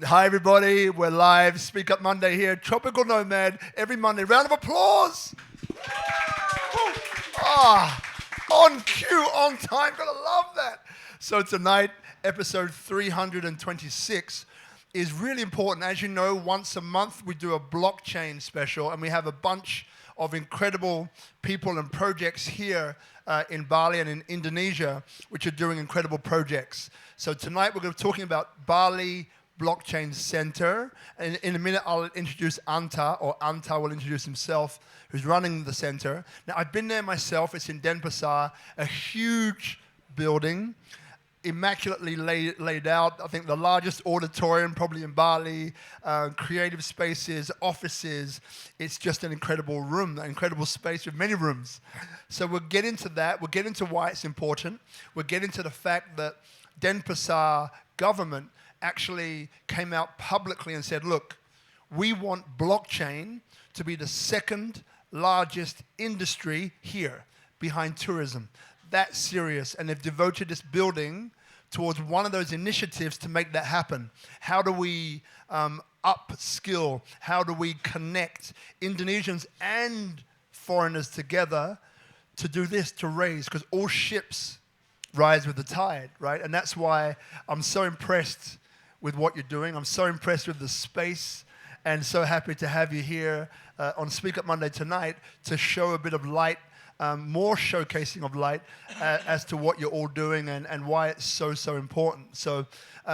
Hi everybody, we're live, Speak Up Monday here, Tropical Nomad, every Monday. Round of applause! Ah, on cue, on time, gotta love that. So tonight, episode 326 is really important. As you know, once a month we do a blockchain special and we have a bunch of incredible people and projects here in Bali and in Indonesia which are doing incredible projects. So tonight we're going to be talking about Bali Blockchain Center. And in a minute, I'll introduce Anta, or Anta will introduce himself, who's running the center. Now, I've been there myself. It's in Denpasar, a huge building, immaculately laid out. I think the largest auditorium probably in Bali, creative spaces, offices. It's just an incredible room, an incredible space with many rooms. So we'll get into that. We'll get into why it's important. We'll get into the fact that Denpasar Government actually came out publicly and said, look, we want blockchain to be the second largest industry here behind tourism. That's serious. And they've devoted this building towards one of those initiatives to make that happen. How do we upskill? How do we connect Indonesians and foreigners together to do this, to raise? Because all ships rise with the tide, right? And that's why I'm so impressed with what you're doing. I'm so impressed with the space and so happy to have you here on Speak Up Monday tonight to show a bit of light, more showcasing of light as to what you're all doing and why it's so important. So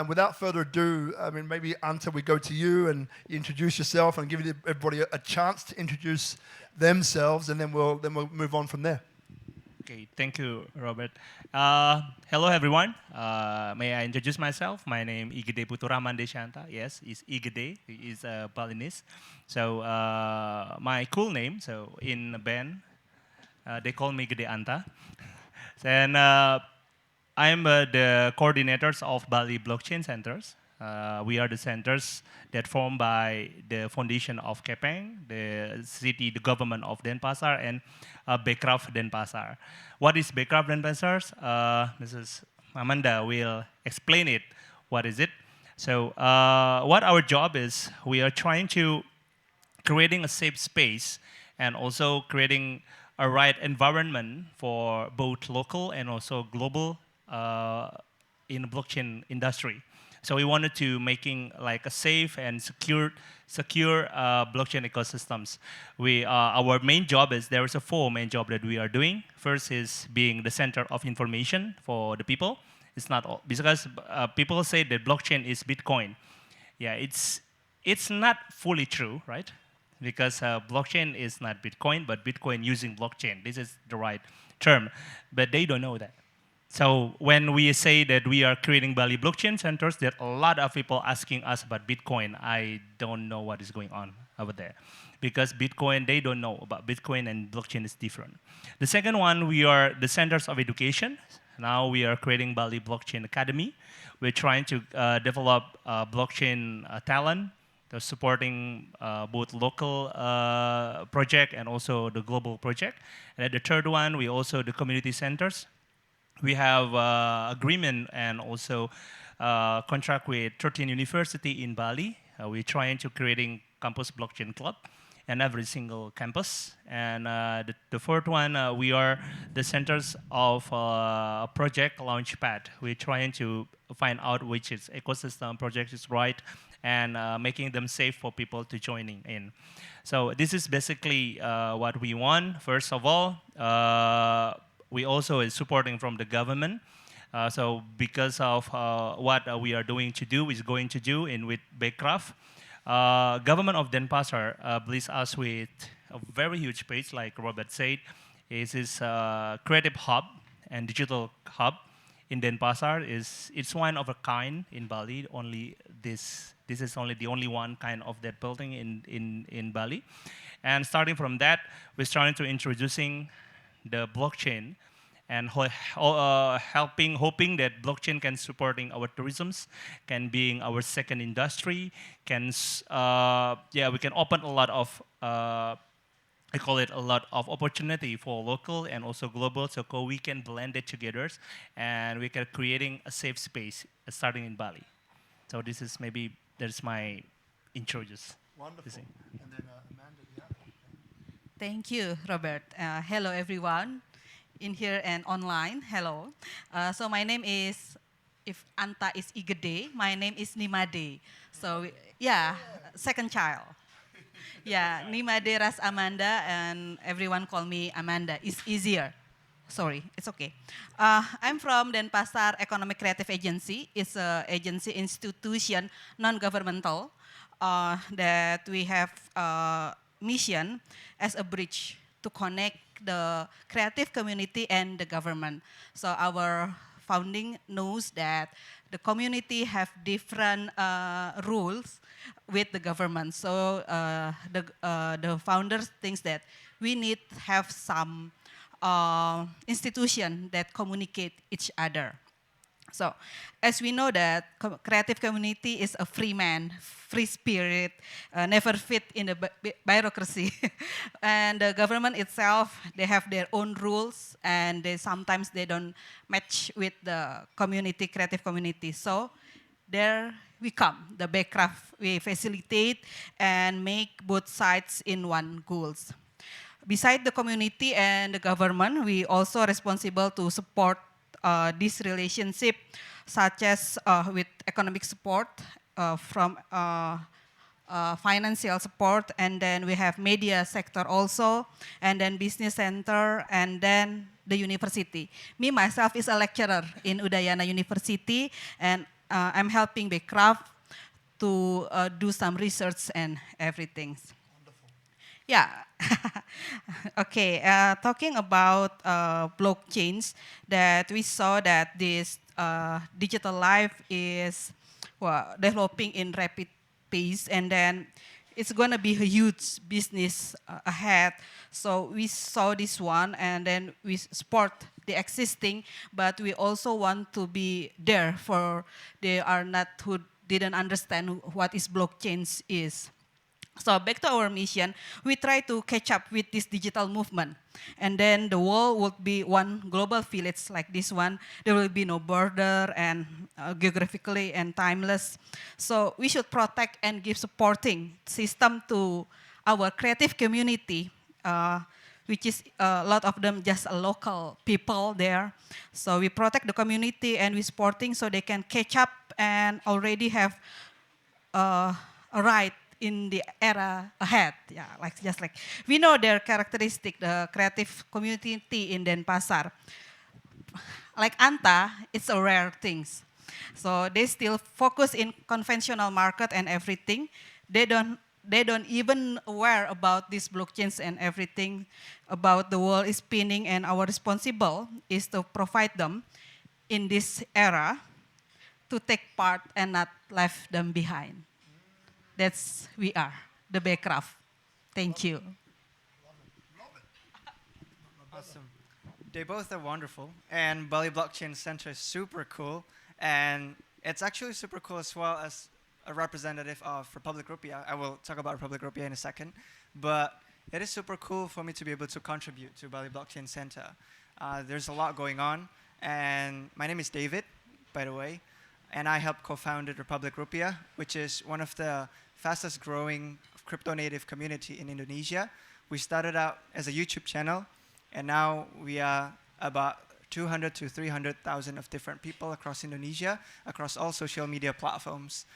without further ado, I mean, maybe Anta, we go to you and you introduce yourself and give everybody a chance to introduce themselves, and then we'll move on from there. Okay, thank you, Robert. Hello, everyone. May I introduce myself? My name is Putu Rahman Desyanta. Yes, it's Igede. He is a Balinese. So my cool name. So in the band, they call me Desyanta. And I'm the coordinators of Bali Blockchain Centers. We are the centers that formed by the foundation of Kepeng, the government of Denpasar, and BKRAF Denpasar. What is BKRAF Denpasar? Mrs. Amanda will explain it. What is it? So what our job is, we are trying to creating a safe space and also creating a right environment for both local and also global in the blockchain industry. So we wanted to making like a safe and secure blockchain ecosystems. Our main job is, there is a four main job that we are doing. First is being the center of information for the people. It's not all, because people say that blockchain is Bitcoin. Yeah, it's not fully true, right? Because blockchain is not Bitcoin, but Bitcoin using blockchain. This is the right term, but they don't know that. So when we say that we are creating Bali Blockchain Centers, there are a lot of people asking us about Bitcoin. I don't know what is going on over there. Because Bitcoin, they don't know about Bitcoin, and blockchain is different. The second one, we are the centers of education. Now we are creating Bali Blockchain Academy. We're trying to develop blockchain talent, supporting both local project and also the global project. And the third one, we also the community centers. We have agreement and also contract with 13 university in Bali. We're trying to creating campus blockchain club in every single campus. And the fourth one, we are the centers of project launchpad. We're trying to find out which is ecosystem project is right and making them safe for people to joining in. So this is basically what we want. First of all, we also is supporting from the government. So because of what we are going to do in with BKRAF, government of Denpasar bless us with a very huge space, like Robert said. It's this creative hub and digital hub in Denpasar. It's one of a kind in Bali. Only this is only the only one kind of that building in Bali. And starting from that, we're starting to introducing the blockchain and hoping that blockchain can supporting our tourisms, can being our second industry, can we can open a lot of I call it a lot of opportunity for local and also global, so we can blend it together and we can creating a safe space starting in Bali. So this is maybe that's my intro. Just Wonderful. And then Amanda, yeah. Thank you, Robert. Hello, everyone in here and online. Hello. So my name is, if Anta is Igede, my name is Nimade. So yeah, second child. Yeah, Nimade Ras Amanda, and everyone call me Amanda. It's easier. Sorry, it's okay. I'm from Denpasar Economic Creative Agency. It's an agency institution, non-governmental, that we have mission as a bridge to connect the creative community and the government. So our founding knows that the community have different rules with the government. So the founders thinks that we need to have some institution that communicate each other. So, as we know that creative community is a free man, free spirit, never fit in the bureaucracy. And the government itself, they have their own rules, and sometimes they don't match with the community, creative community. So, there we come, the BKRAF. We facilitate and make both sides in one goals. Beside the community and the government, we also responsible to support this relationship, such as with economic support from financial support, and then we have media sector also, and then business center, and then the university. Me, myself, is a lecturer in Udayana University, and I'm helping BKRAF to do some research and everything. Yeah. Okay. Talking about blockchains, that we saw that this digital life is developing in rapid pace, and then it's going to be a huge business ahead. So we saw this one, and then we support the existing, but we also want to be there for they are not who didn't understand what is blockchains is. So back to our mission, we try to catch up with this digital movement. And then the world would be one global village like this one. There will be no border and geographically and timeless. So we should protect and give supporting system to our creative community, which is a lot of them just a local people there. So we protect the community and we supporting so they can catch up and already have a right in the era ahead. Yeah, just like we know their characteristic, the creative community in Denpasar. Like Anta, it's a rare things. So they still focus in conventional market and everything. They don't even aware about these blockchains and everything about the world is spinning, and our responsible is to provide them in this era to take part and not left them behind. That's we are, the BKRAF. Thank you. Awesome. They both are wonderful, and Bali Blockchain Center is super cool, and it's actually super cool as well as a representative of Republic Rupiah. I will talk about Republic Rupiah in a second, but it is super cool for me to be able to contribute to Bali Blockchain Center. There's a lot going on, and my name is David, by the way, and I help co-founded Republic Rupiah, which is one of the fastest growing crypto native community in Indonesia. We started out as a YouTube channel, and now we are about 200 to 300,000 of different people across Indonesia, across all social media platforms.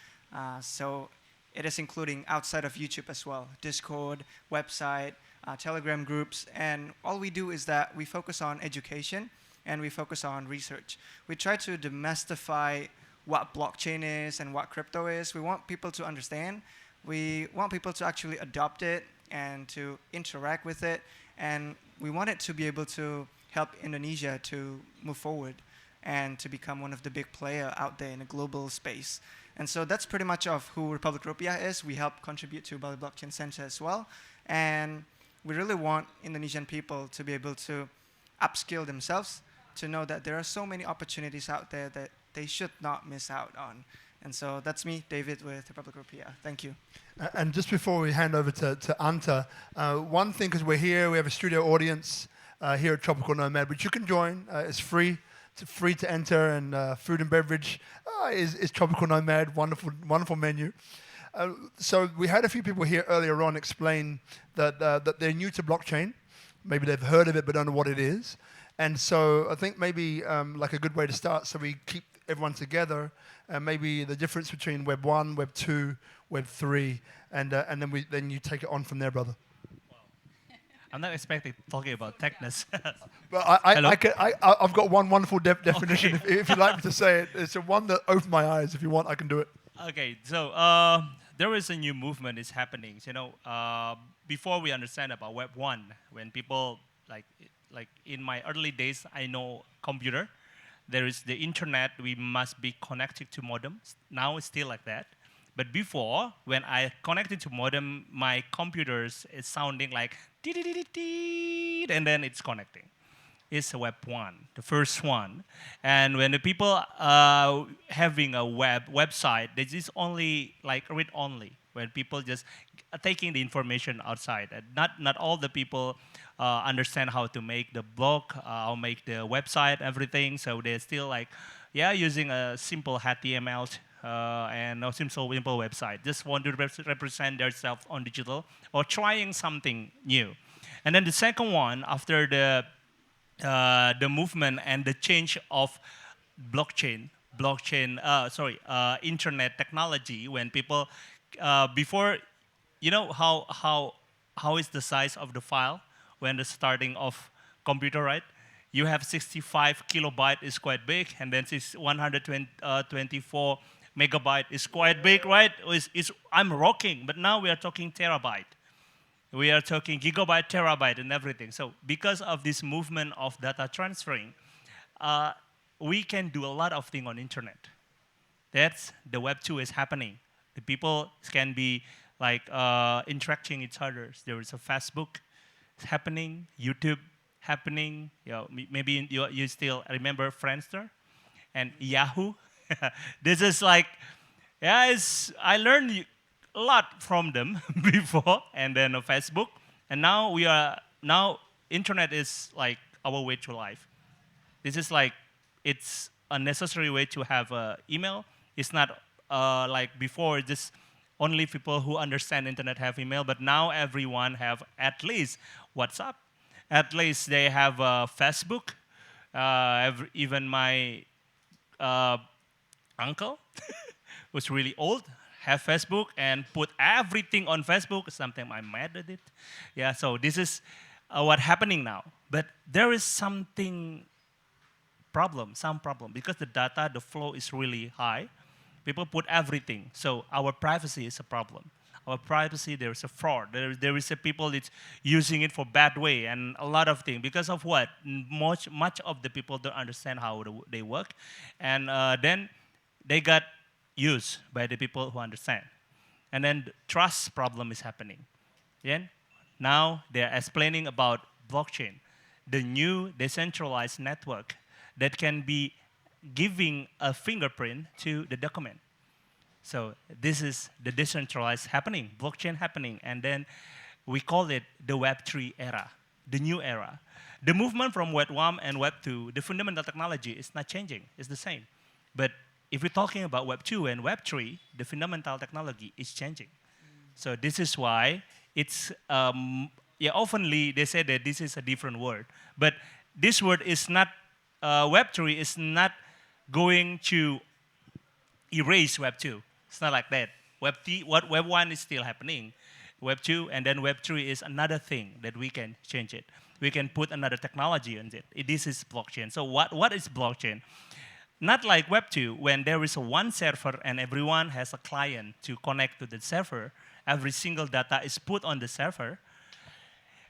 So it is including outside of YouTube as well, Discord, website, Telegram groups, and all we do is that we focus on education and we focus on research. We try to demystify what blockchain is and what crypto is. We want people to understand. We want people to actually adopt it and to interact with it. And we want it to be able to help Indonesia to move forward and to become one of the big players out there in a global space. And so that's pretty much of who Republic Rupiah is. We help contribute to Bali Blockchain Center as well. And we really want Indonesian people to be able to upskill themselves, to know that there are so many opportunities out there that they should not miss out on. And so that's me, David, with Republic Rupiah. Thank you. And just before we hand over to Anta, one thing, because we're here, we have a studio audience here at Tropical Nomad, which you can join. It's free free to enter, and food and beverage is Tropical Nomad. Wonderful menu. So we had a few people here earlier on explain that they're new to blockchain. Maybe they've heard of it but don't know what it is. And so I think maybe like a good way to start, so we keep everyone together, and maybe the difference between Web 1, Web 2, Web 3, and then you take it on from there, brother. I'm not expecting talking about techness. But Hello? I've got one wonderful definition, if you'd like me to say it. It's one that opened my eyes. If you want, I can do it. Okay, so there is a new movement is happening. You know, before we understand about Web 1, when people like in my early days, I know computer. There is the internet. We must be connected to modem. Now it's still like that. But before, when I connected to modem, my computers is sounding like dee-dee-dee-dee-dee, and then it's connecting. It's Web 1, the first one. And when the people having a website, this is only like read only. When people just taking the information outside. And not all the people understand how to make the blog, how make the website, everything. So they're still like, using a simple HTML and a simple website. Just want to represent themselves on digital or trying something new. And then the second one, after the movement and the change of internet technology, when people before, you know how is the size of the file when the starting of computer, right? You have 65 kilobyte is quite big, and then 124 megabyte is quite big, right? I'm rocking, but now we are talking terabyte. We are talking gigabyte, terabyte, and everything. So because of this movement of data transferring, we can do a lot of things on internet. That's the Web 2 is happening. The people can be like interacting each other. There is a Facebook happening, YouTube happening. You know, maybe you still remember Friendster and Yahoo. This is like, I learned a lot from them before, and then Facebook, and now internet is like our way to life. This is like, it's a necessary way to have email. It's not like before, just only people who understand internet have email, but now everyone have at least WhatsApp, at least they have Facebook. Even my uncle, who's really old, have Facebook and put everything on Facebook. Sometimes I'm mad at it. Yeah, so this is what's happening now. But there is some problem, because the data, the flow is really high. People put everything. So our privacy is a problem. Our privacy, there is a fraud. There is a people that's using it for bad way, and a lot of things. Because of what? Much of the people don't understand how they work. And then they got used by the people who understand. And then the trust problem is happening. Then now they're explaining about blockchain, the new decentralized network that can be giving a fingerprint to the document. So this is the decentralized happening, blockchain happening, and then we call it the Web 3 era, the new era. The movement from Web 1 and Web 2, the fundamental technology is not changing, it's the same. But if we're talking about Web 2 and Web 3, the fundamental technology is changing. So this is why it's, oftenly they say that this is a different word. But this word is not, Web 3 is not going to erase Web 2. It's not like that. Web 1 is still happening. Web 2 and then Web 3 is another thing that we can change it. We can put another technology on it. This is blockchain. So what is blockchain? Not like Web 2, when there is one server and everyone has a client to connect to the server. Every single data is put on the server.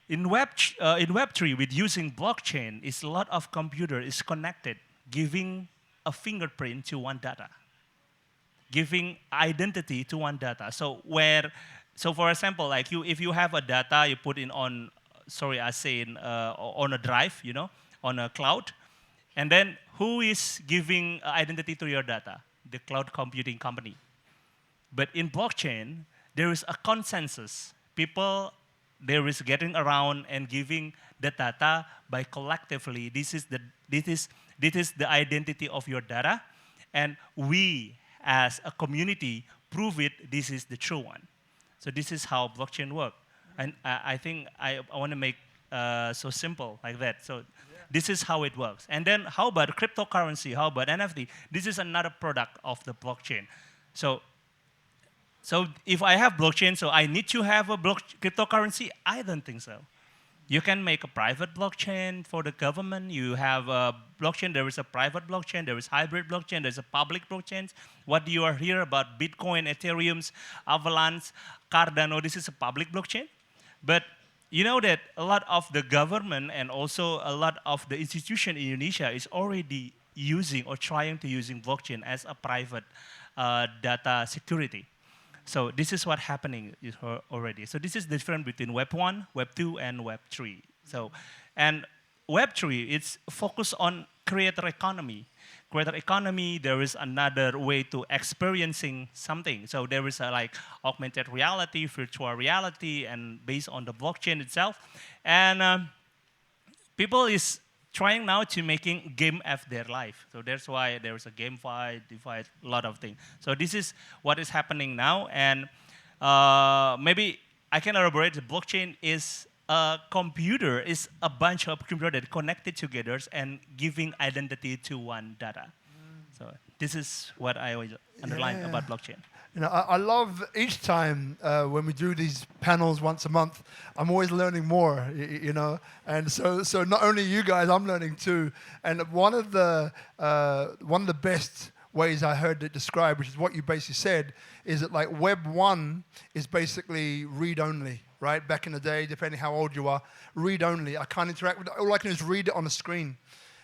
In Web 3, with using blockchain, is a lot of computer is connected, giving a fingerprint to one data, giving identity to one data. So for example, like if you have a data, you put it on, on a drive, on a cloud, and then who is giving identity to your data? The cloud computing company. But in blockchain, there is a consensus. People, there is getting around and giving the data by collectively. This is This is the identity of your data, and we, as a community, prove it. This is the true one. So this is how blockchain works. And I think I want to make so simple like that. So this is how it works. And then how about cryptocurrency? How about NFT? This is another product of the blockchain. So if I have blockchain, so I need to have a cryptocurrency? I don't think so. You can make a private blockchain for the government. You have a blockchain. There is a private blockchain. There is hybrid blockchain. There's a public blockchain. What you are here about Bitcoin, Ethereum, Avalanche, Cardano, this is a public blockchain. But you know that a lot of the government and also a lot of the institution in Indonesia is already using or trying to using blockchain as a private data security. So this is what's happening already. So this is the difference between Web 1, Web 2, and Web 3. So, and Web 3, it's focused on creator economy. Creator economy, there is another way to experiencing something. So there is like augmented reality, virtual reality, and based on the blockchain itself. And people is trying now to making game of their life. So that's why there is a GameFi, DeFi, a lot of things. So this is what is happening now. And maybe I can elaborate. The blockchain is a computer, is a bunch of computers that connected together and giving identity to one data. So this is what I always underline about blockchain. You know, I love each time when we do these panels once a month, I'm always learning more, you know. And so not only you guys, I'm learning too. And one of the best ways I heard it described, which is what you basically said, is that like Web 1 is basically read-only, right? Back in the day, depending how old you are, read-only. I can't interact with it. All I can do is read it on the screen.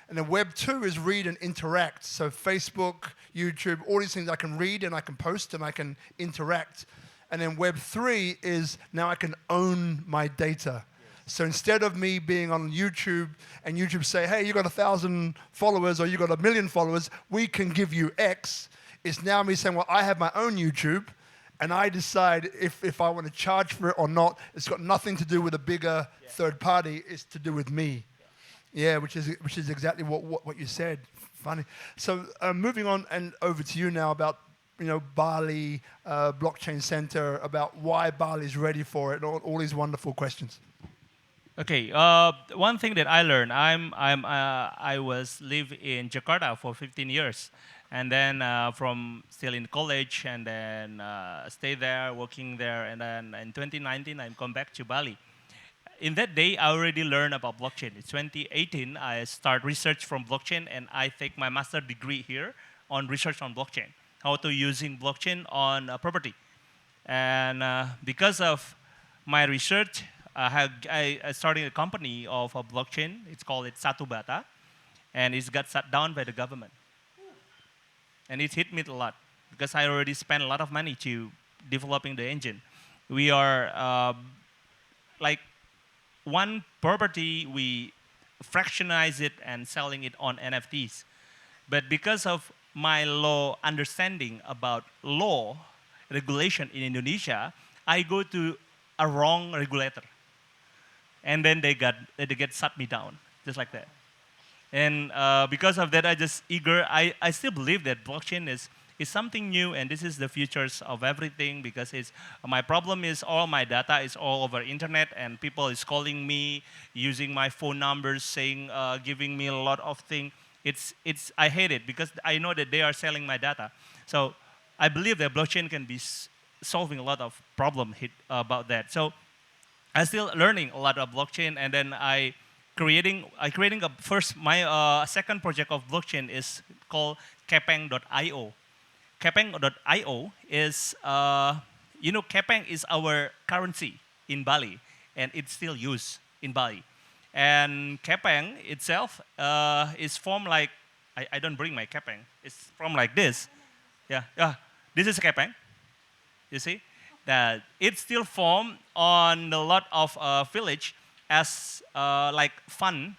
And then Web 2 is read and interact. So Facebook, YouTube, all these things I can read and I can post and I can interact. And then Web 3 is now I can own my data. So instead of me being on YouTube and YouTube say, hey, you got 1,000 followers or you got 1 million followers, we can give you X. It's now me saying, well, I have my own YouTube and I decide if I want to charge for it or not. It's got nothing to do with a bigger third party. It's to do with me. Yeah, which is exactly what you said. Funny. So moving on and over to you now about Bali Blockchain Center, about why Bali is ready for it, all these wonderful questions. Okay, one thing that I learned, I was live in Jakarta for 15 years, and then from still in college, and then stay there, working there, and then in 2019 I come back to Bali. In that day, I already learned about blockchain. In 2018, I start research from blockchain, and I take my master degree here on research on blockchain, how to using blockchain on property. And because of my research, I started a company of a blockchain. It's called Satu Bata, and it's got shut down by the government. And it hit me a lot because I already spent a lot of money to developing the engine. We are like one property, we fractionize it and selling it on NFTs. But because of my low understanding about law regulation in Indonesia, I go to a wrong regulator. And then they get shut me down, just like that. And because of that, I still believe that blockchain is something new, and this is the futures of everything, because my problem is all my data is all over internet, and people is calling me, using my phone numbers, saying, giving me a lot of things. I hate it because I know that they are selling my data. So I believe that blockchain can be solving a lot of problem about that. So I'm still learning a lot of blockchain, and then I creating my second project of blockchain is called Kepeng.io. Kepeng.io is, Kepeng is our currency in Bali, and it's still used in Bali. And Kepeng itself is formed like, I don't bring my Kepeng, it's formed like this. Yeah, this is Kepeng, you see? That it's still formed on a lot of village as like fun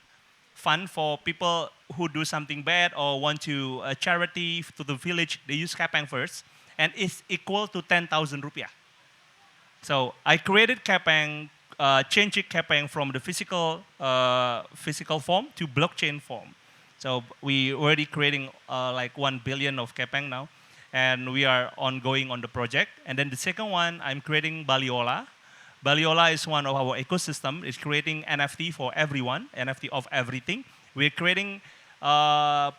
for people who do something bad or want to charity to the village. They use Kepeng first, and it's equal to 10,000 rupiah. So I created Kepeng, changed Kepeng from the physical form to blockchain form. So we already creating like 1 billion of kepeng now, and we are ongoing on the project. And then the second one, I'm creating Baliola. Baliola is one of our ecosystem. It's creating NFT for everyone, NFT of everything. We're creating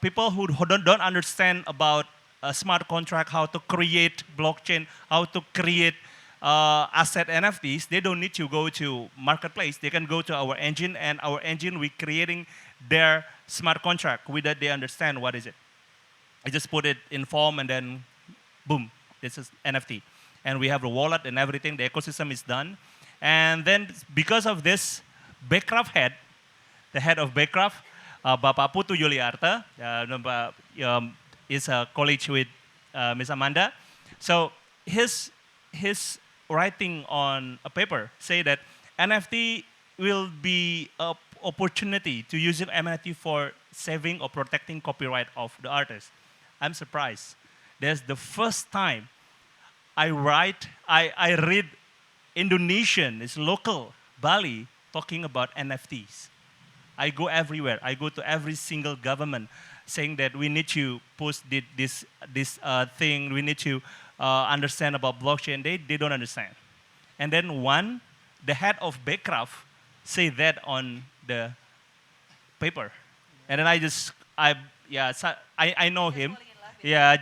people who don't understand about a smart contract, how to create blockchain, how to create asset NFTs. They don't need to go to marketplace. They can go to our engine, and our engine, we're creating their smart contract with that they understand what is it. I just put it in form, and then boom, this is NFT. And we have the wallet and everything. The ecosystem is done. And then because of this, BKRAF head, the head of BKRAF, Bapak Putu Yuliartha, is a colleague with Ms. Amanda. So his writing on a paper say that NFT will be an opportunity to use NFT for saving or protecting copyright of the artist. I'm surprised. That's the first time I read Indonesian, it's local, Bali, talking about NFTs. I go everywhere. I go to every single government saying that we need to post this thing, we need to understand about blockchain. They don't understand. And then the head of BKRAF say that on the paper. And then I know him. Yeah,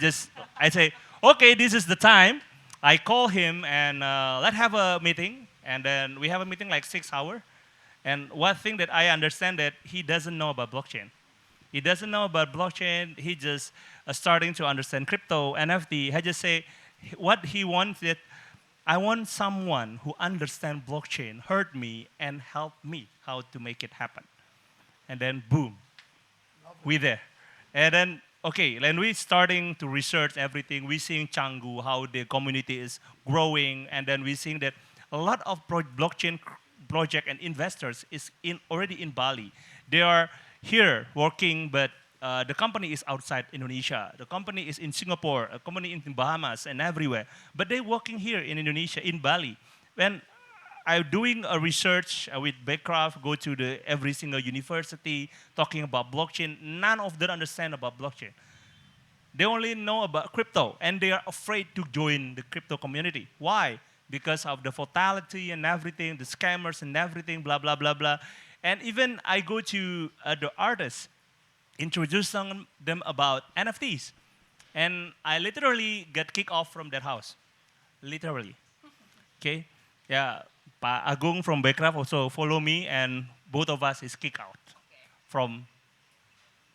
I say, okay, this is the time. I call him and let's have a meeting. And then we have a meeting like 6 hours. And one thing that I understand that he doesn't know about blockchain. He doesn't know about blockchain. He just starting to understand crypto, NFT. I just say what he wants that I want someone who understands blockchain, heard me, and help me how to make it happen. And then boom, we there. And then okay, then we starting to research everything. We seeing Canggu, how the community is growing, and then we seeing that a lot of blockchain project and investors is already in Bali. They are here working, but the company is outside Indonesia. The company is in Singapore, a company in Bahamas, and everywhere. But they're working here in Indonesia, in Bali. When I'm doing a research with BKRAF, go to every single university talking about blockchain. None of them understand about blockchain. They only know about crypto, and they are afraid to join the crypto community. Why? Because of the volatility and everything, the scammers and everything, blah, blah, blah, blah. And even I go to the artists, introduce them about NFTs. And I literally get kicked off from that house. Literally. Okay? Yeah. Pak Agung from BKRAF also follow me, and both of us is kicked out from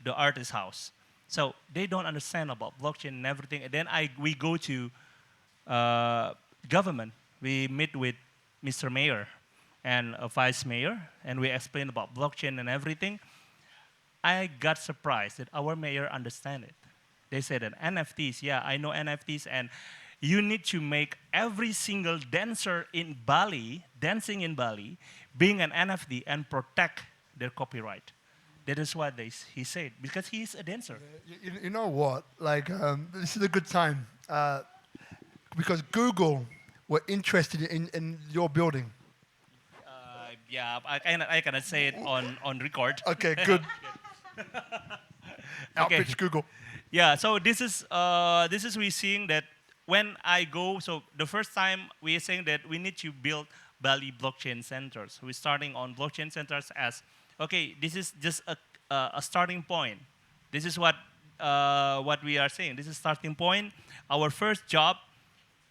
the artist house. So they don't understand about blockchain and everything. And then we go to government. We meet with Mr. Mayor and a vice mayor, and we explain about blockchain and everything. I got surprised that our mayor understand it. They said that NFTs, yeah, I know NFTs, and you need to make every single dancer in Bali, dancing in Bali, being an NFT and protect their copyright. That is what he said, because he is a dancer. You know what? Like, this is a good time because Google were interested in your building. Yeah, I cannot say it on record. Okay, good. Outpitch Google. Yeah, so this is we seeing that when I go. So the first time we are saying that we need to build Bali Blockchain Centers. We're starting on blockchain centers as okay. This is just a starting point. This is what we are saying. This is starting point. Our first job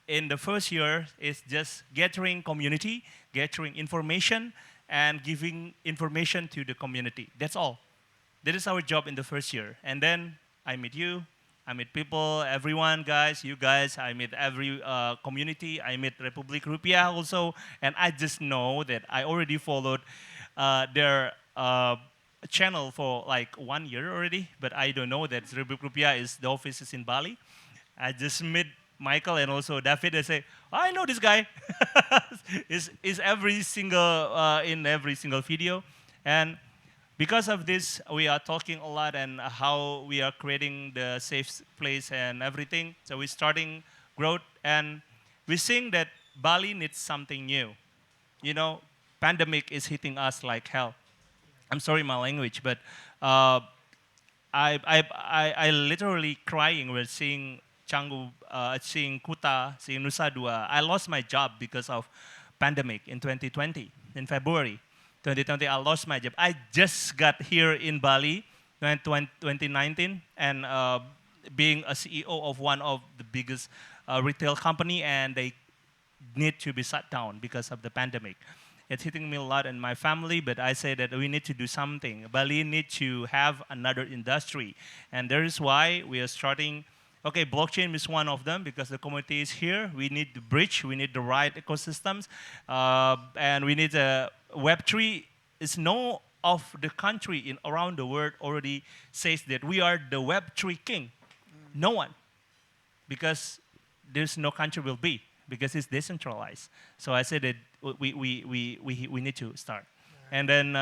in the first year is just gathering community, gathering information, and giving information to the community. That's all. That is our job in the first year. And then I meet you, I meet people, everyone, guys, you guys. I meet every community. I meet Republik Rupiah also. And I just know that I already followed their channel for like 1 year already. But I don't know that Republik Rupiah the office is in Bali. I just meet Michael and also David. They say, I know this guy. is every single in every single video. And because of this, we are talking a lot and how we are creating the safe place and everything. So we're starting growth, and we're seeing that Bali needs something new. You know, pandemic is hitting us like hell. I'm sorry my language, but I literally crying when seeing Canggu, seeing Kuta, seeing Nusa Dua. I lost my job because of pandemic in 2020, in February 2020. I lost my job. I just got here in Bali in 2019, and being a CEO of one of the biggest retail company, and they need to be shut down because of the pandemic. It's hitting me a lot in my family, but I say that we need to do something. Bali need to have another industry, and that is why we are starting. Okay, blockchain is one of them because the community is here. We need the bridge, we need the right ecosystems, and we need a Web3. Is no of the country in around the world already says that we are the Web3 king. No one, because there's no country will be because it's decentralized. So I said that we need to start. And then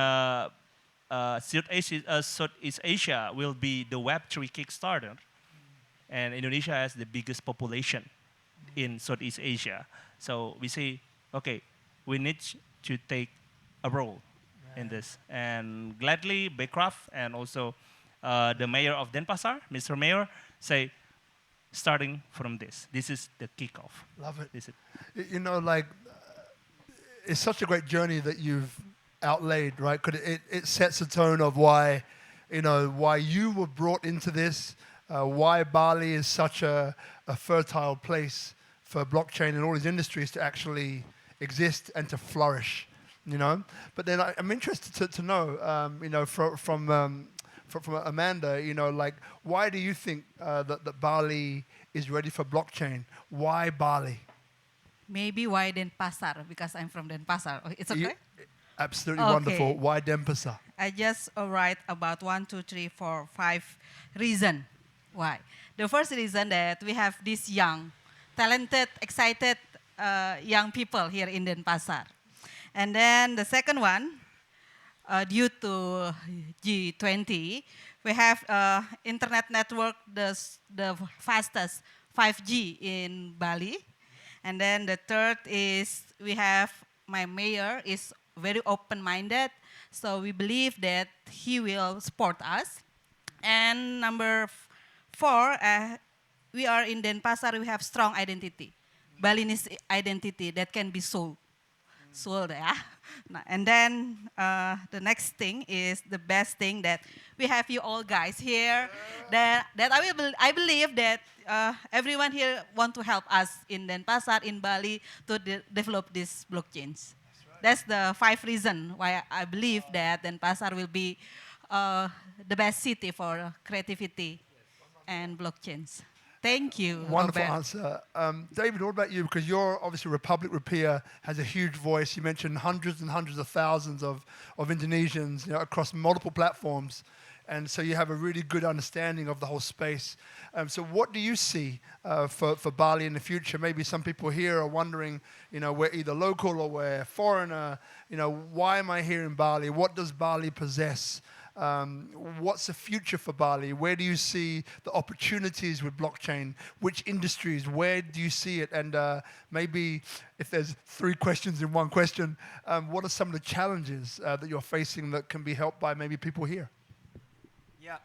Southeast Asia will be the Web3 Kickstarter. And Indonesia has the biggest population in Southeast Asia. So we say, okay, we need to take a role in this. And gladly, BKRAF and also the mayor of Denpasar, Mr. Mayor, say, starting from this. This is the kickoff. Love it. This is You know, like, it's such a great journey that you've outlaid, right? Because it sets a tone of why, you know, why you were brought into this, why Bali is such a fertile place for blockchain and all these industries to actually exist and to flourish, you know? But then I'm interested to know, you know, from Amanda, you know, like, why do you think that Bali is ready for blockchain? Why Bali? Maybe why Denpasar, because I'm from Denpasar. Oh, it's okay? Absolutely Okay. wonderful. Why Denpasar? I just write about 1, 2, 3, 4, 5 reasons why. The first reason that we have these young, talented, excited young people here in Denpasar. And then the second one, due to G20, we have internet network, the fastest 5G in Bali. And then the third is we have my mayor is very open-minded, so we believe that he will support us. And number 4, we are in Denpasar, we have strong identity, Balinese identity that can be sold. Yeah. And then the next thing is the best thing that we have you all guys here. That I believe that everyone here want to help us in Denpasar, in Bali, to develop these blockchains. That's the 5 reasons why I believe that Denpasar will be the best city for creativity and blockchains. Thank you, Wonderful Robert. answer. David, what about you? Because you're obviously Republic Rupiah has a huge voice. You mentioned hundreds and hundreds of thousands of Indonesians, you know, across multiple platforms. And so you have a really good understanding of the whole space. So what do you see for Bali in the future? Maybe some people here are wondering, you know, we're either local or we're foreigner. You know, why am I here in Bali? What does Bali possess? What's the future for Bali? Where do you see the opportunities with blockchain? Which industries? Where do you see it? And maybe if there's 3 questions in one question, what are some of the challenges that you're facing that can be helped by maybe people here? Yeah,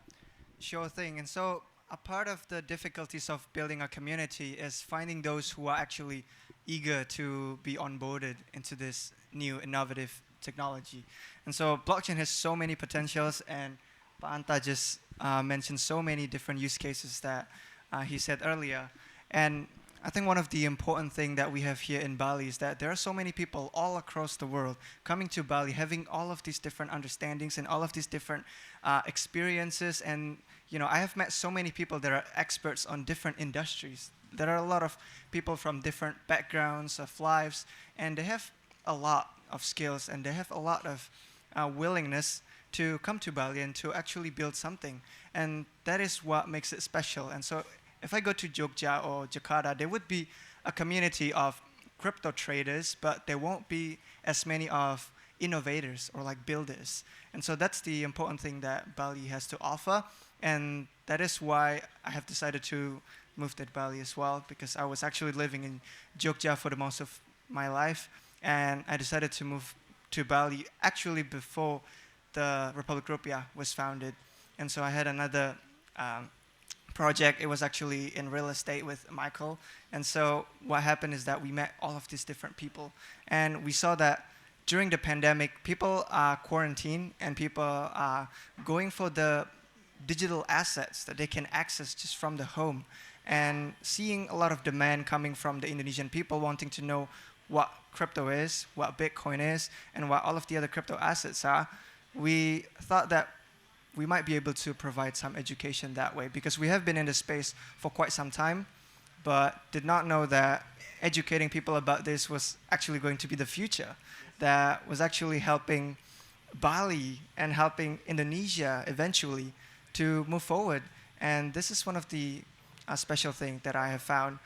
sure thing. And so a part of the difficulties of building a community is finding those who are actually eager to be onboarded into this new innovative technology. And so blockchain has so many potentials, and Pak Anta just mentioned so many different use cases that he said earlier. And I think one of the important things that we have here in Bali is that there are so many people all across the world coming to Bali, having all of these different understandings and all of these different experiences. And you know, I have met so many people that are experts on different industries. There are a lot of people from different backgrounds of lives, and they have a lot of skills, and they have a lot of willingness to come to Bali and to actually build something. And that is what makes it special. And so if I go to Jogja or Jakarta, there would be a community of crypto traders, but there won't be as many of innovators or like builders. And so that's the important thing that Bali has to offer. And that is why I have decided to move to Bali as well, because I was actually living in Jogja for the most of my life. And I decided to move to Bali actually before the Republik Rupiah was founded. And so I had another project. It was actually in real estate with Michael. And so what happened is that we met all of these different people. And we saw that during the pandemic, people are quarantined and people are going for the digital assets that they can access just from the home. And seeing a lot of demand coming from the Indonesian people wanting to know what crypto is, what Bitcoin is, and what all of the other crypto assets are, we thought that we might be able to provide some education that way, because we have been in the space for quite some time, but did not know that educating people about this was actually going to be the future, that was actually helping Bali and helping Indonesia eventually to move forward. And this is one of the special things that I have found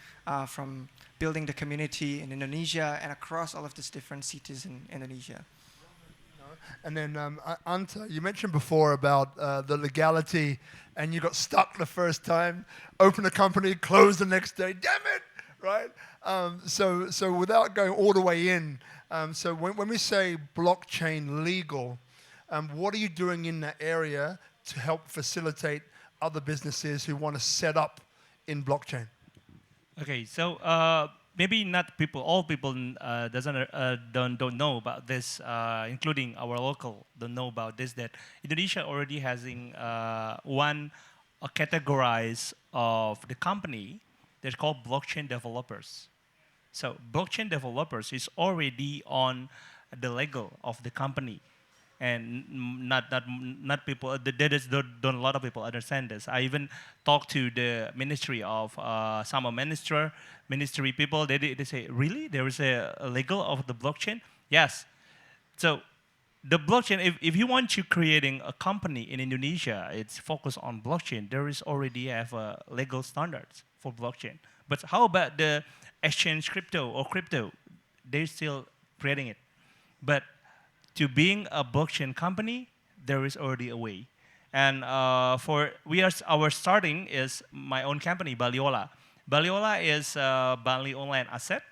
from building the community in Indonesia and across all of these different cities in Indonesia. And then, Anta, you mentioned before about the legality, and you got stuck the first time, open a company, close the next day, damn it, right? So without going all the way in, so when we say blockchain legal, what are you doing in that area to help facilitate other businesses who want to set up in blockchain? Okay, so maybe not people, all people don't know about this, including our local don't know about this, that Indonesia already having one categorize of the company that's called blockchain developers. So blockchain developers is already on the legal of the company. And not people, don't a lot of people understand this. I even talked to the ministry of some ministry people. They say, really? There is a legal of the blockchain? Yes. So the blockchain, if you want to creating a company in Indonesia, it's focused on blockchain. There is already have legal standards for blockchain. But how about the exchange crypto or crypto? They're still creating it. But to being a blockchain company, there is already a way. And our starting is my own company, Baliola. Baliola is Bali Online Asset.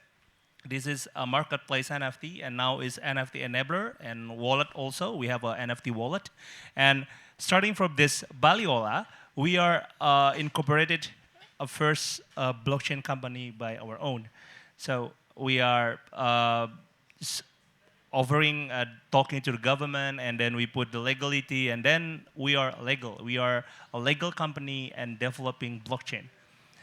This is a marketplace NFT, and now is NFT enabler and wallet also. We have an NFT wallet. And starting from this Baliola, we are incorporated a first blockchain company by our own. So we are offering, talking to the government, and then we put the legality, and then we are legal. We are a legal company and developing blockchain.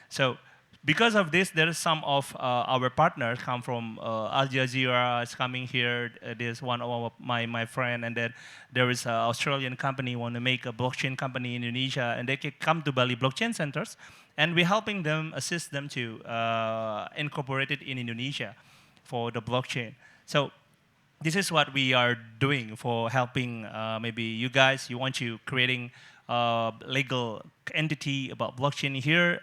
So because of this, there is some of our partners come from Al Jazeera is coming here. There's one of my friend, and then there is an Australian company want to make a blockchain company in Indonesia, and they can come to Bali Blockchain Centers, and we're helping them, assist them to incorporate it in Indonesia for the blockchain. So this is what we are doing for helping maybe you guys, you want to creating legal entity about blockchain here.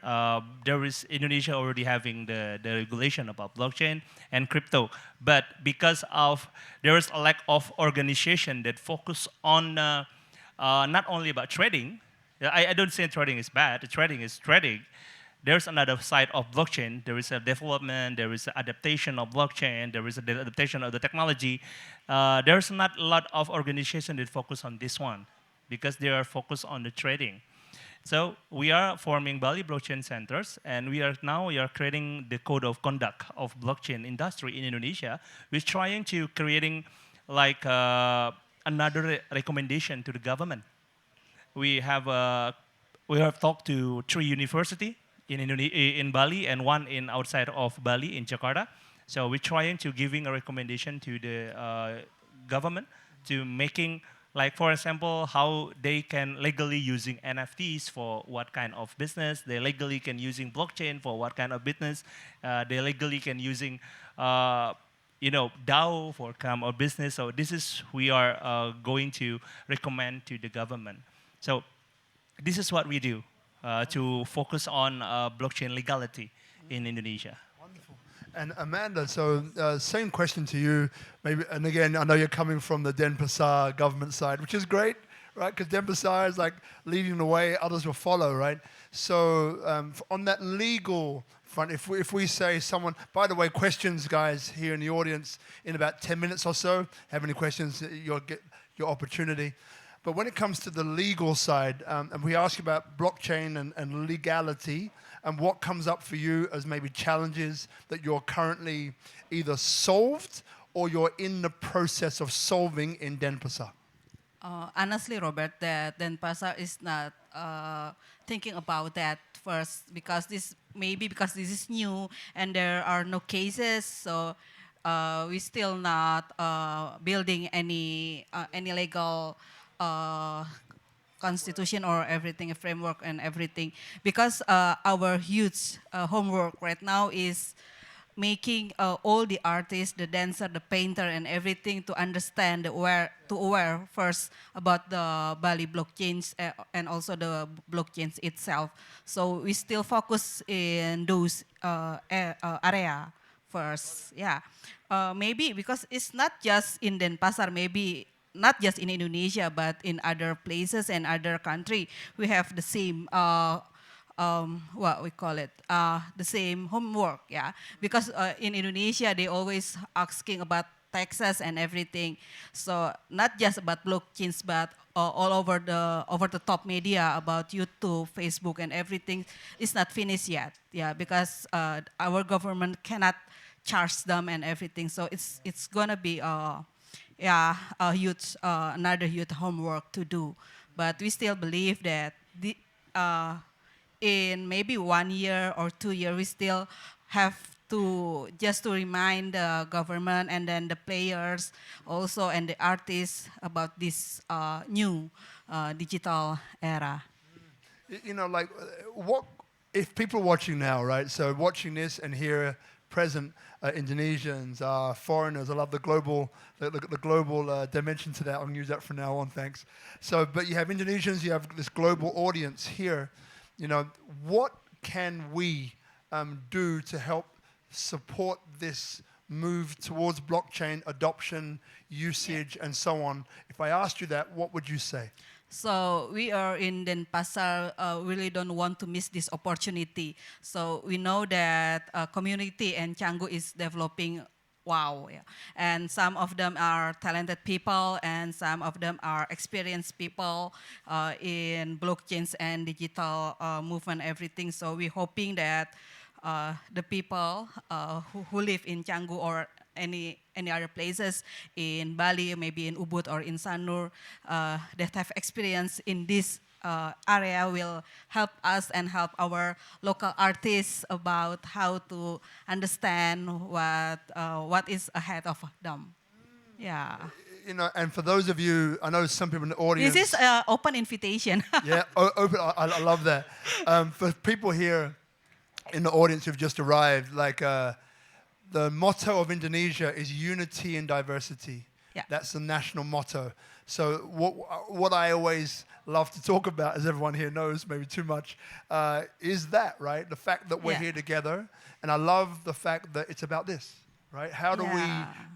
There is Indonesia already having the regulation about blockchain and crypto. But because of there is a lack of organization that focus on not only about trading. I don't say trading is bad. Trading is trading. There's another side of blockchain. There is a development, there is an adaptation of blockchain, there is a adaptation of the technology. There's not a lot of organization that focus on this one because they are focused on the trading. So we are forming Bali Blockchain Centers, and we are creating the code of conduct of blockchain industry in Indonesia. We're trying to creating like another recommendation to the government. We have talked to 3 universities in Bali and 1 in outside of Bali in Jakarta. So we're trying to giving a recommendation to the government to making, like for example, how they can legally using NFTs for what kind of business, they legally can using blockchain for what kind of business, they legally can using DAO for kind of business. So this is we are going to recommend to the government. So this is what we do. To focus on blockchain legality in Indonesia. Wonderful. And Amanda, so same question to you, maybe. And again, I know you're coming from the Denpasar government side, which is great, right? Because Denpasar is like leading the way, others will follow, right? So on that legal front, if we say someone, by the way, questions, guys, here in the audience, in about 10 minutes or so, have any questions, you'll get your opportunity. But when it comes to the legal side, and we ask about blockchain and legality, and what comes up for you as maybe challenges that you're currently either solved or you're in the process of solving in Denpasar. Honestly, Robert, that Denpasar is not thinking about that first because this is new and there are no cases, so we still not building any legal constitution or everything, a framework and everything, because our huge homework right now is making all the artists, the dancer, the painter, and everything to understand aware first about the Bali blockchains and also the blockchains itself. So we still focus in those area first. Yeah, maybe because it's not just in Denpasar, maybe not just in Indonesia, but in other places and other country, we have the same what we call it, the same homework, yeah. Because in Indonesia, they always asking about taxes and everything. So not just about blockchains, but all over the top media about YouTube, Facebook, and everything is not finished yet, yeah. Because our government cannot charge them and everything. So it's gonna be a huge another huge homework to do. But we still believe that in maybe 1 year or 2 years, we still have to just to remind the government and then the players also and the artists about this new digital era. You know, like, what if people watching now, right? So watching this and here present Indonesians, foreigners. I love the global dimension to that. I'm gonna use that from now on. Thanks. So, but you have Indonesians, you have this global audience here. You know, what can we do to help support this move towards blockchain adoption, usage, and so on? If I asked you that, what would you say? So we are in Denpasar, really don't want to miss this opportunity. So we know that community and Canggu is developing. Wow, yeah. And some of them are talented people and some of them are experienced people in blockchains and digital movement, everything. So we're hoping that the people who live in Canggu or any other places in Bali, maybe in Ubud or in Sanur, that have experience in this area will help us and help our local artists about how to understand what is ahead of them. Yeah. You know, and for those of you, I know some people in the audience. This is an open invitation. Yeah, open. I love that. For people here in the audience who've just arrived, like the motto of Indonesia is unity and diversity. Yeah. That's the national motto. So what I always love to talk about, as everyone here knows, maybe too much, is that, right? The fact that we're here together. And I love the fact that it's about this, right? How do we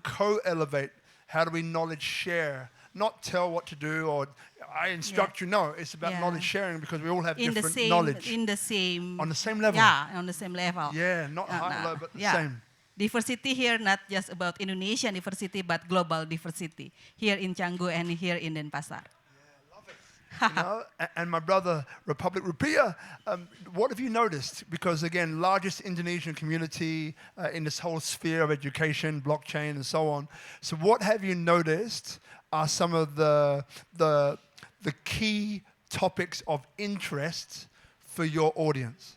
co-elevate? How do we knowledge share? Not tell what to do or I instruct you. No, it's about knowledge sharing because we all have different knowledge. On the same level. Yeah, on the same level. Yeah, not high, low, but the same. Diversity here, not just about Indonesian diversity, but global diversity here in Canggu and here in Denpasar. Yeah, love it. You know? And my brother, Republik Rupiah, what have you noticed? Because again, largest Indonesian community in this whole sphere of education, blockchain, and so on. So what have you noticed are some of the key topics of interest for your audience?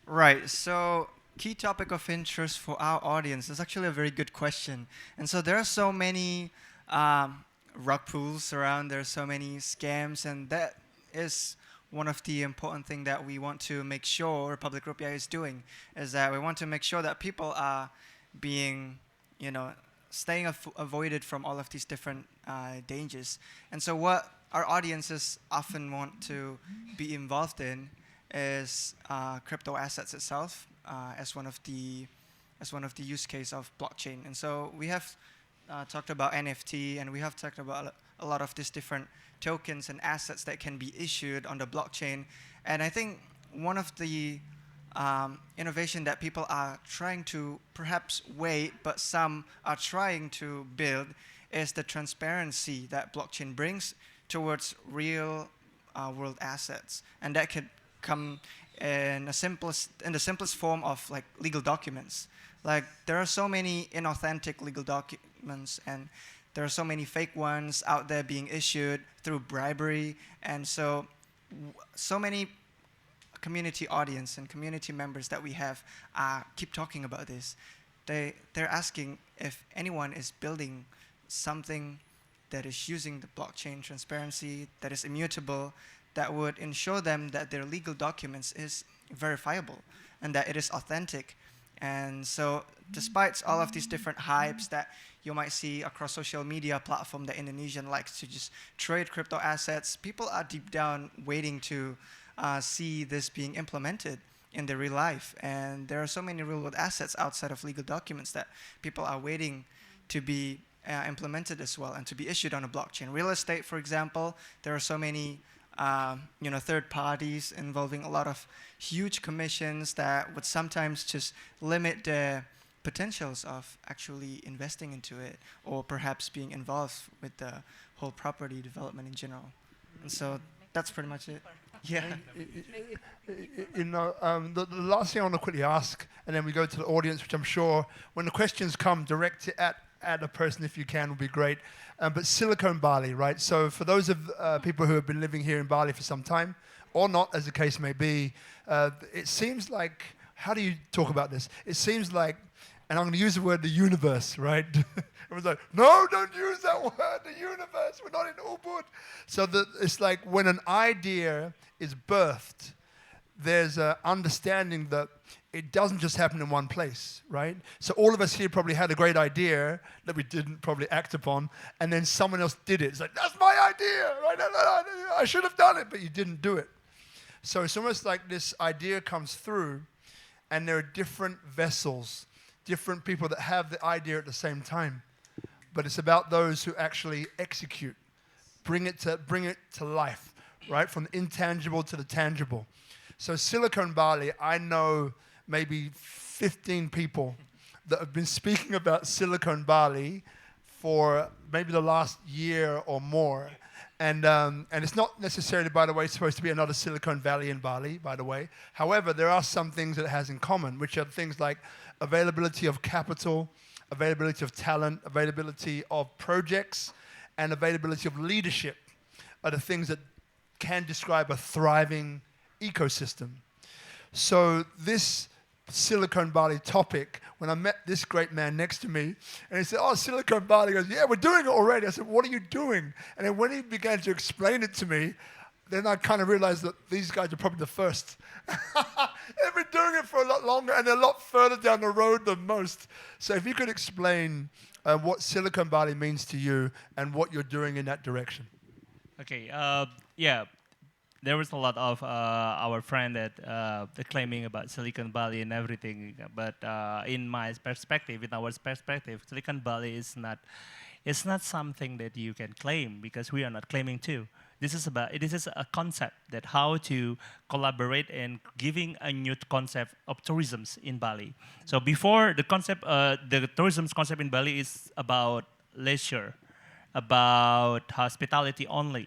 Right, so key topic of interest for our audience is actually a very good question. And so there are so many rug pulls around, there are so many scams, and that is one of the important things that we want to make sure Republik Rupiah is doing, is that we want to make sure that people are being, staying avoided from all of these different dangers. And so what our audiences often want to be involved in is crypto assets itself as one of the use case of blockchain. And so we have talked about NFT, and we have talked about a lot of these different tokens and assets that can be issued on the blockchain. And I think one of the innovation that people are trying to perhaps wait, but some are trying to build, is the transparency that blockchain brings towards real world assets, and that could come in the simplest form of like legal documents. Like there are so many inauthentic legal documents, and there are so many fake ones out there being issued through bribery, and so many community audience and community members that we have keep talking about this. They're asking if anyone is building something that is using the blockchain transparency, that is immutable, that would ensure them that their legal documents is verifiable and that it is authentic. And so despite all of these different hypes that you might see across social media platform that Indonesian likes to just trade crypto assets, people are deep down waiting to see this being implemented in their real life. And there are so many real world assets outside of legal documents that people are waiting to be implemented as well and to be issued on a blockchain. Real estate, for example, there are so many third parties involving a lot of huge commissions that would sometimes just limit the potentials of actually investing into it, or perhaps being involved with the whole property development in general. And so that's pretty much it. Yeah. The last thing I want to quickly ask, and then we go to the audience, which I'm sure when the questions come, direct it at a person if you can, would be great. But Silicon Bali, right? So for those of people who have been living here in Bali for some time, or not, as the case may be, it seems like, how do you talk about this? It seems like, and I'm going to use the word the universe, right? Everyone's like, no, don't use that word, the universe, we're not in Ubud. So it's like when an idea is birthed, there's an understanding that it doesn't just happen in one place, right? So all of us here probably had a great idea that we didn't probably act upon, and then someone else did it. It's like, that's my idea, right? I should have done it, but you didn't do it. So it's almost like this idea comes through, and there are different vessels, different people that have the idea at the same time. But it's about those who actually execute, bring it to life, right? From the intangible to the tangible. So Silicon Valley, I know maybe 15 people that have been speaking about Silicon Valley for maybe the last year or more. And it's not necessarily, by the way, supposed to be another Silicon Valley in Bali, by the way. However, there are some things that it has in common, which are things like availability of capital, availability of talent, availability of projects, and availability of leadership are the things that can describe a thriving ecosystem. So this Silicon Valley topic, when I met this great man next to me, and he said, oh, Silicon Valley, he goes, yeah, we're doing it already. I said, what are you doing? And then when he began to explain it to me, then I kind of realized that these guys are probably the first. They've been doing it for a lot longer, and they're a lot further down the road than most. So if you could explain what Silicon Valley means to you and what you're doing in that direction. Okay, yeah. There was a lot of our friend that claiming about Silicon Valley and everything, but in my perspective, in our perspective, Silicon Valley is not something that you can claim, because we are not claiming too. This is a concept that how to collaborate and giving a new concept of tourism in Bali. So before the concept, the tourism concept in Bali is about leisure, about hospitality only.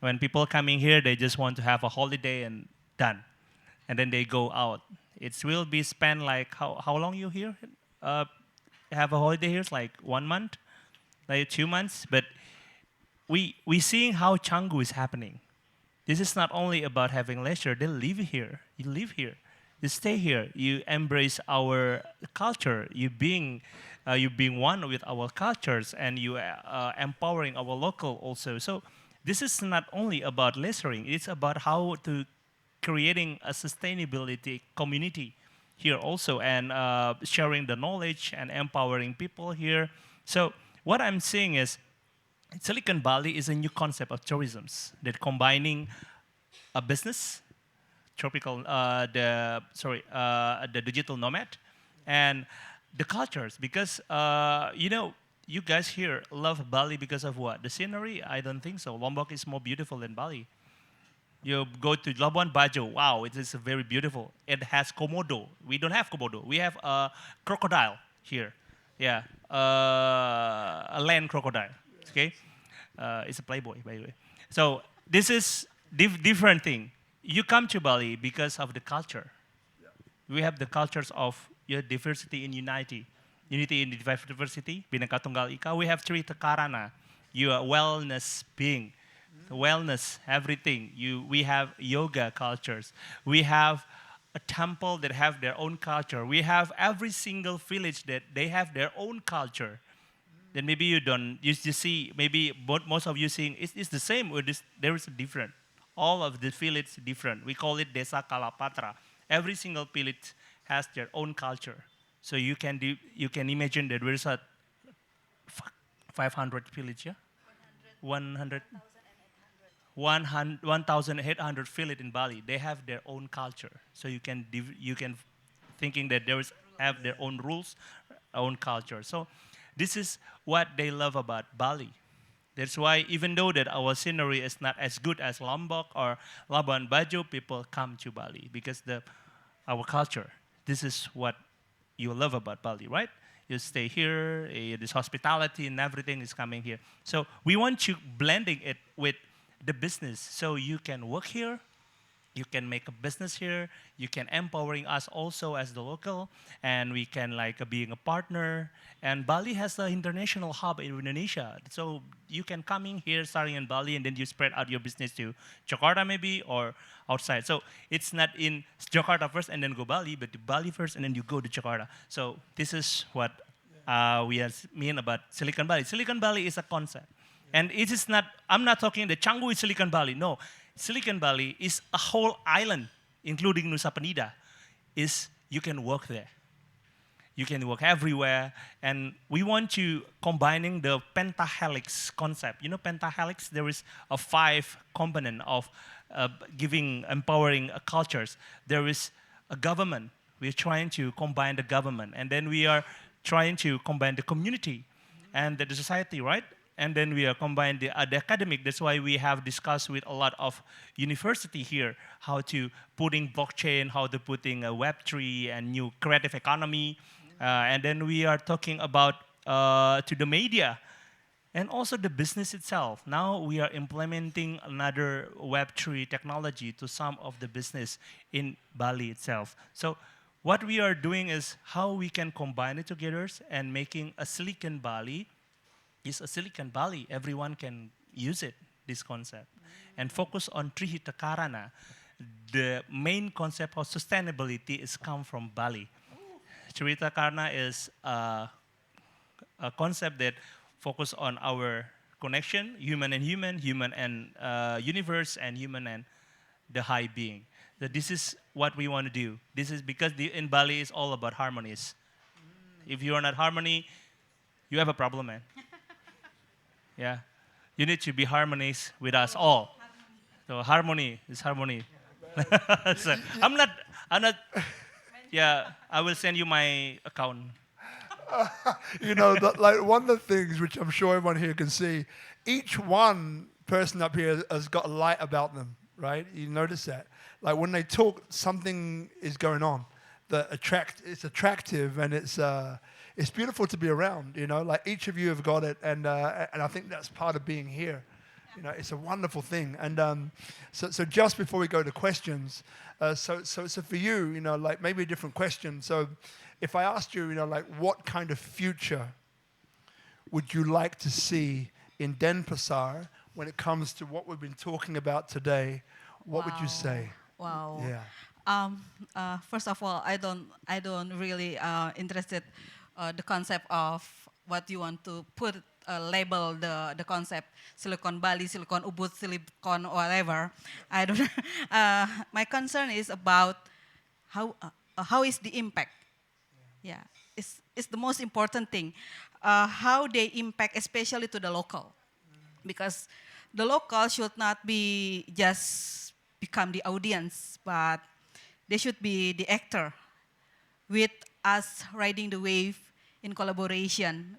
When people coming here, they just want to have a holiday and done. And then they go out. It will be spent like, how long you here? Have a holiday here? It's like 1 month, like 2 months. But we seeing how Canggu is happening. This is not only about having leisure. They live here. You live here. You stay here. You embrace our culture. You being one with our cultures, and you empowering our local also. So this is not only about leisuring, it's about how to creating a sustainability community here also, and sharing the knowledge and empowering people here. So what I'm saying is, Silicon Valley is a new concept of tourism that combining a business, the digital nomad, and the cultures, because you guys here love Bali because of what? The scenery? I don't think so. Lombok is more beautiful than Bali. You go to Labuan Bajo, wow, it is very beautiful. It has Komodo. We don't have Komodo. We have a crocodile here. Yeah, a land crocodile, okay? It's a playboy, by the way. So this is different thing. You come to Bali because of the culture. We have the cultures of your diversity in unity. Unity in diversity, Bhinneka Tunggal Ika. We have Cerita Karana, you are wellness being. The wellness, everything. We have yoga cultures. We have a temple that have their own culture. We have every single village that they have their own culture. Then maybe you don't, you see, maybe most of you seeing, it's the same, or there is a different. All of the village different. We call it Desa Kalapatra. Every single village has their own culture. So you can imagine that there is a 500 village, yeah? 1,800 village in Bali. They have their own culture. So you can thinking that have their own rules, own culture. So this is what they love about Bali. That's why even though that our scenery is not as good as Lombok or Labuan Bajo, people come to Bali because our culture. This is what you love about Bali, right? You stay here, this hospitality and everything is coming here. So we want you blending it with the business. So you can work here, you can make a business here, you can empowering us also as the local, and we can being a partner. And Bali has an international hub in Indonesia. So you can come in here starting in Bali and then you spread out your business to Jakarta maybe or outside. So it's not in Jakarta first and then go Bali, but to Bali first and then you go to Jakarta. So this is what we mean about Silicon Valley. Silicon Valley is a concept. And it is not, I'm not talking the Canggu is Silicon Valley. No, Silicon Valley is a whole island, including Nusa Penida. You can work there. You can work everywhere. And we want to combining the pentahelix concept. You know pentahelix? There is a 5 component of empowering cultures. There is a government. We're trying to combine the government. And then we are trying to combine the community and the society, right? And then we are combined the academic. That's why we have discussed with a lot of university here how to putting blockchain, how to putting a Web3 and new creative economy. And then we are talking about to the media and also the business itself. Now we are implementing another Web3 technology to some of the business in Bali itself. So what we are doing is how we can combine it together and making a Silicon Valley is a Silicon Valley. Everyone can use it, this concept. And focus on Trihita Karana. The main concept of sustainability is come from Bali. Trihita Karana is a concept that focus on our connection, human and human, human and universe, and human and the high being. So this is what we want to do. This is because in Bali is all about harmonies. If you are not harmony, you have a problem, man. Yeah, you need to be harmonious with us all. So harmony is harmony. So I'm not. Yeah, I will send you my account. You know, one of the things which I'm sure everyone here can see, each one person up here has got a light about them, right? You notice that. Like when they talk, something is going on. It's attractive and it's beautiful to be around, you know, like each of you have got it, and I think that's part of being here. You know, it's a wonderful thing. And so just before we go to questions, so for you, you know, like maybe a different question. So if I asked you, you know, like what kind of future would you like to see in Denpasar when it comes to what we've been talking about today, what would you say? Wow. Yeah. First of all, I don't really interested the concept of what you want to put label the concept Silicon Valley, Silicon Ubud, Silicon whatever. I don't. My concern is about how is the impact. Yeah, it's the most important thing. How they impact, especially to the local, because the local should not be just become the audience, but they should be the actor with us riding the wave in collaboration.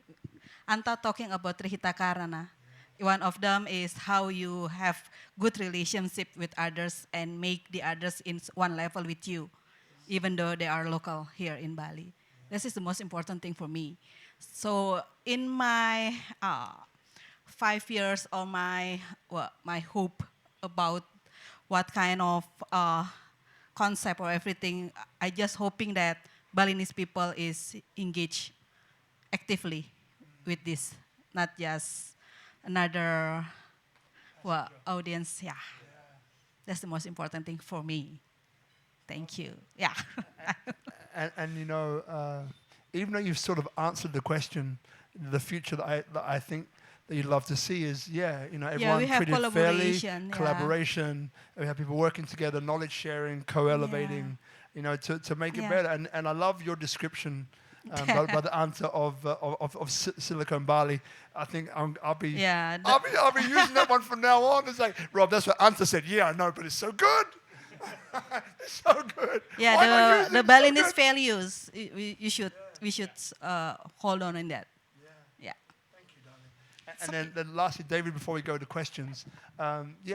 Anta talking about Trihita Karana. One of them is how you have good relationship with others and make the others in one level with you, even though they are local here in Bali. This is the most important thing for me. So in my 5 years or my hope about what kind of concept or everything. I just hoping that Balinese people is engaged actively with this, not just another audience. Yeah, that's the most important thing for me. Thank you. Yeah. And you know, even though you've sort of answered the question, the future that I think that you'd love to see is, everyone we have treated fairly, collaboration, yeah. collaboration. We have people working together, knowledge sharing, co-elevating, to make it better. And I love your description by the answer of Silicon Valley. I think I'll be using that one from now on. It's like, Rob, that's what Anta said. Yeah, I know, but it's so good. It's so good. Yeah, the Balinese values. We should hold on in that. Yeah. Thank you, darling. And then lastly, David, before we go to questions,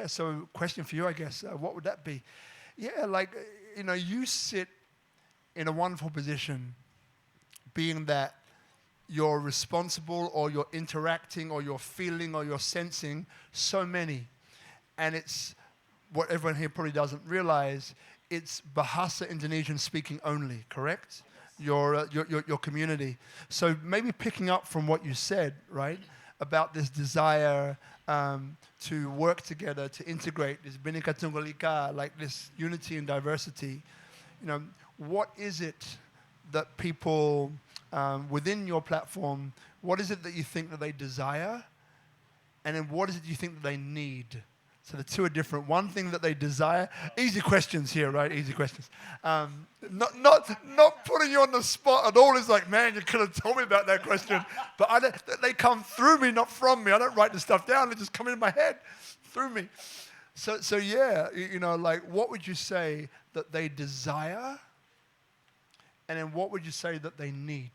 so question for you, I guess, what would that be? Yeah, you sit in a wonderful position, being that you're responsible or you're interacting or you're feeling or you're sensing so many. And it's what everyone here probably doesn't realize, it's Bahasa Indonesian speaking only, correct? Your community. So maybe picking up from what you said, right, about this desire to work together, to integrate this Bhinneka Tunggal Ika, like this unity and diversity. What is it that people within your platform, what is it that you think that they desire? And then what is it you think that they need? So the two are different. One thing that they desire. Easy questions here, right? Easy questions. Not putting you on the spot at all. It's like, man, you could have told me about that question. But they come through me, not from me. I don't write the stuff down. They just come in my head, through me. So what would you say that they desire? And then what would you say that they need?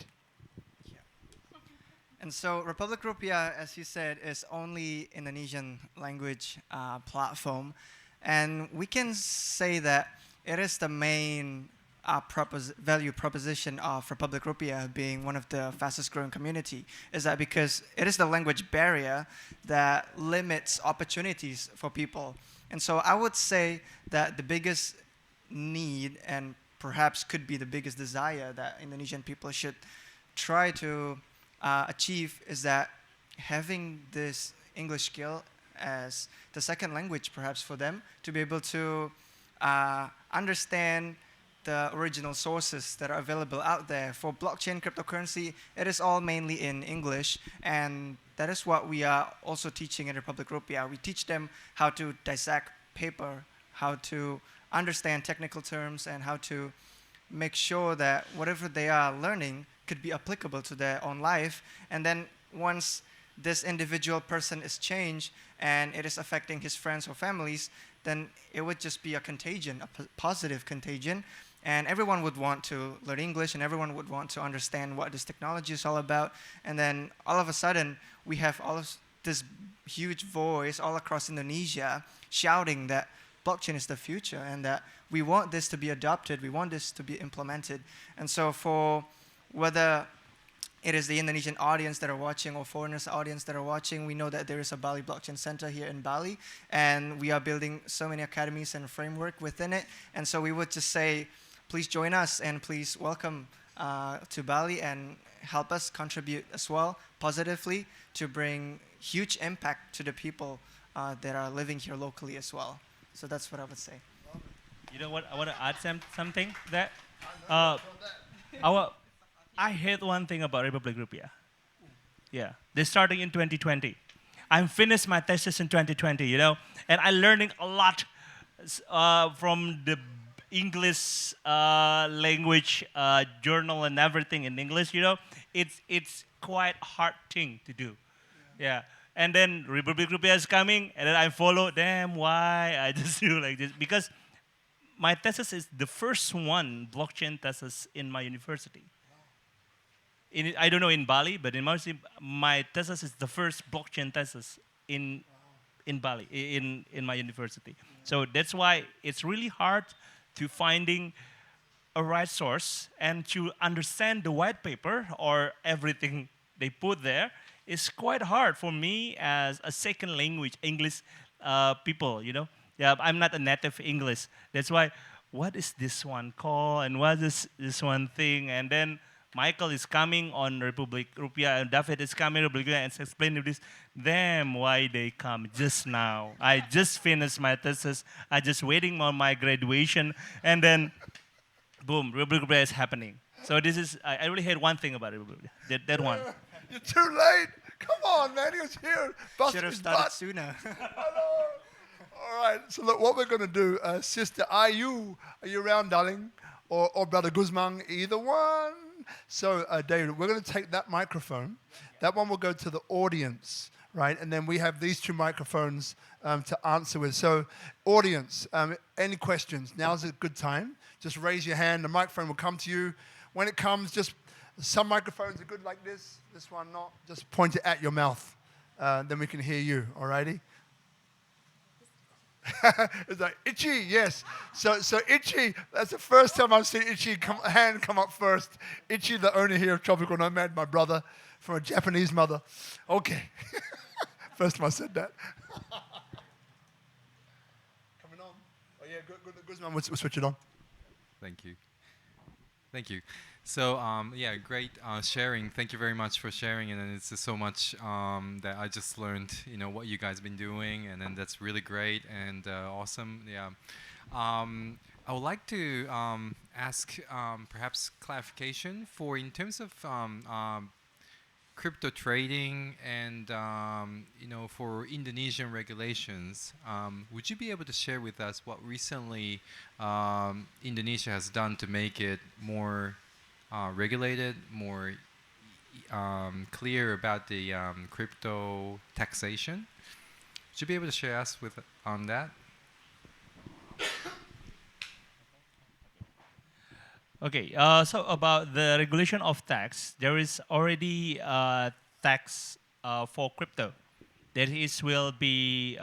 And so Republik Rupiah, as you said, is only Indonesian language platform. And we can say that it is the main value proposition of Republik Rupiah being one of the fastest growing community, is that because it is the language barrier that limits opportunities for people. And so I would say that the biggest need and perhaps could be the biggest desire that Indonesian people should try to achieve is that having this English skill as the second language perhaps for them to be able to understand the original sources that are available out there. For blockchain cryptocurrency, it is all mainly in English, and that is what we are also teaching in Republik Rupiah. We teach them how to dissect paper, how to understand technical terms, and how to make sure that whatever they are learning could be applicable to their own life. And then once this individual person is changed and it is affecting his friends or families, then it would just be a contagion, a positive contagion. And everyone would want to learn English, and everyone would want to understand what this technology is all about. And then all of a sudden, we have all of this huge voice all across Indonesia shouting that blockchain is the future and that we want this to be adopted, we want this to be implemented. And so for whether it is the Indonesian audience that are watching or foreigners audience that are watching, we know that there is a Bali Blockchain Center here in Bali, and we are building so many academies and framework within it. And so we would just say, please join us and please welcome to Bali and help us contribute as well positively to bring huge impact to the people that are living here locally as well. So that's what I would say. You know what? I want to add something that I hate one thing about Republik Rupiah. Yeah, they're starting in 2020. I finished my thesis in 2020, and I'm learning a lot from the English language journal and everything in English. It's quite hard thing to do. Yeah. And then Republik Rupiah is coming, and then I follow them. Why? I just do like this because my thesis is the first blockchain thesis in my university. I don't know in Bali, but in my thesis is the first blockchain thesis in Bali, in my university. So that's why it's really hard to finding a right source and to understand the white paper or everything they put there. it's quite hard for me as a second language English people, you know. Yeah, I'm not a native English. That's why, what is this one called and what is this one thing? And then Michael is coming on Republik Rupiah and David is coming Republik Rupiah and explaining this. Them why they come just now. I just finished my thesis. I just waiting on my graduation, and then boom, Republik Rupiah is happening. So this is I really hate one thing about Republik Rupiah. That one. You're too late. Come on, man. He was here. Busted Should have his started butt. sooner. Hello. All right. So look, what we're going to do, sister, are you around, darling? Or brother Guzman, either one. So, David, we're going to take that microphone. That one will go to the audience, right? And then we have these two microphones to answer with. So, audience, any questions? Now's a good time. Just raise your hand. The microphone will come to you. When it comes, just some microphones are good like this. This one not. Just point it at your mouth. Then we can hear you. All righty? It's like Itchy, yes. So Itchy, that's the first time I've seen Itchy hand come up first. Itchy, the owner here of Tropical Nomad, my brother from a Japanese mother. Okay. First time I said that. Coming on. Oh yeah, Guzman, we'll switch it on. Thank you. Thank you. So yeah, great sharing. Thank you very much for sharing, and then it's just so much that I just learned, you know, what you guys have been doing, and then that's really great and awesome. Yeah. I would like to ask perhaps clarification for in terms of crypto trading and you know, for Indonesian regulations. Would you be able to share with us what recently Indonesia has done to make it more regulated, more clear about the crypto taxation? Would you be able to share us with on that? Okay, so about the regulation of tax, there is already a tax for crypto. That is will be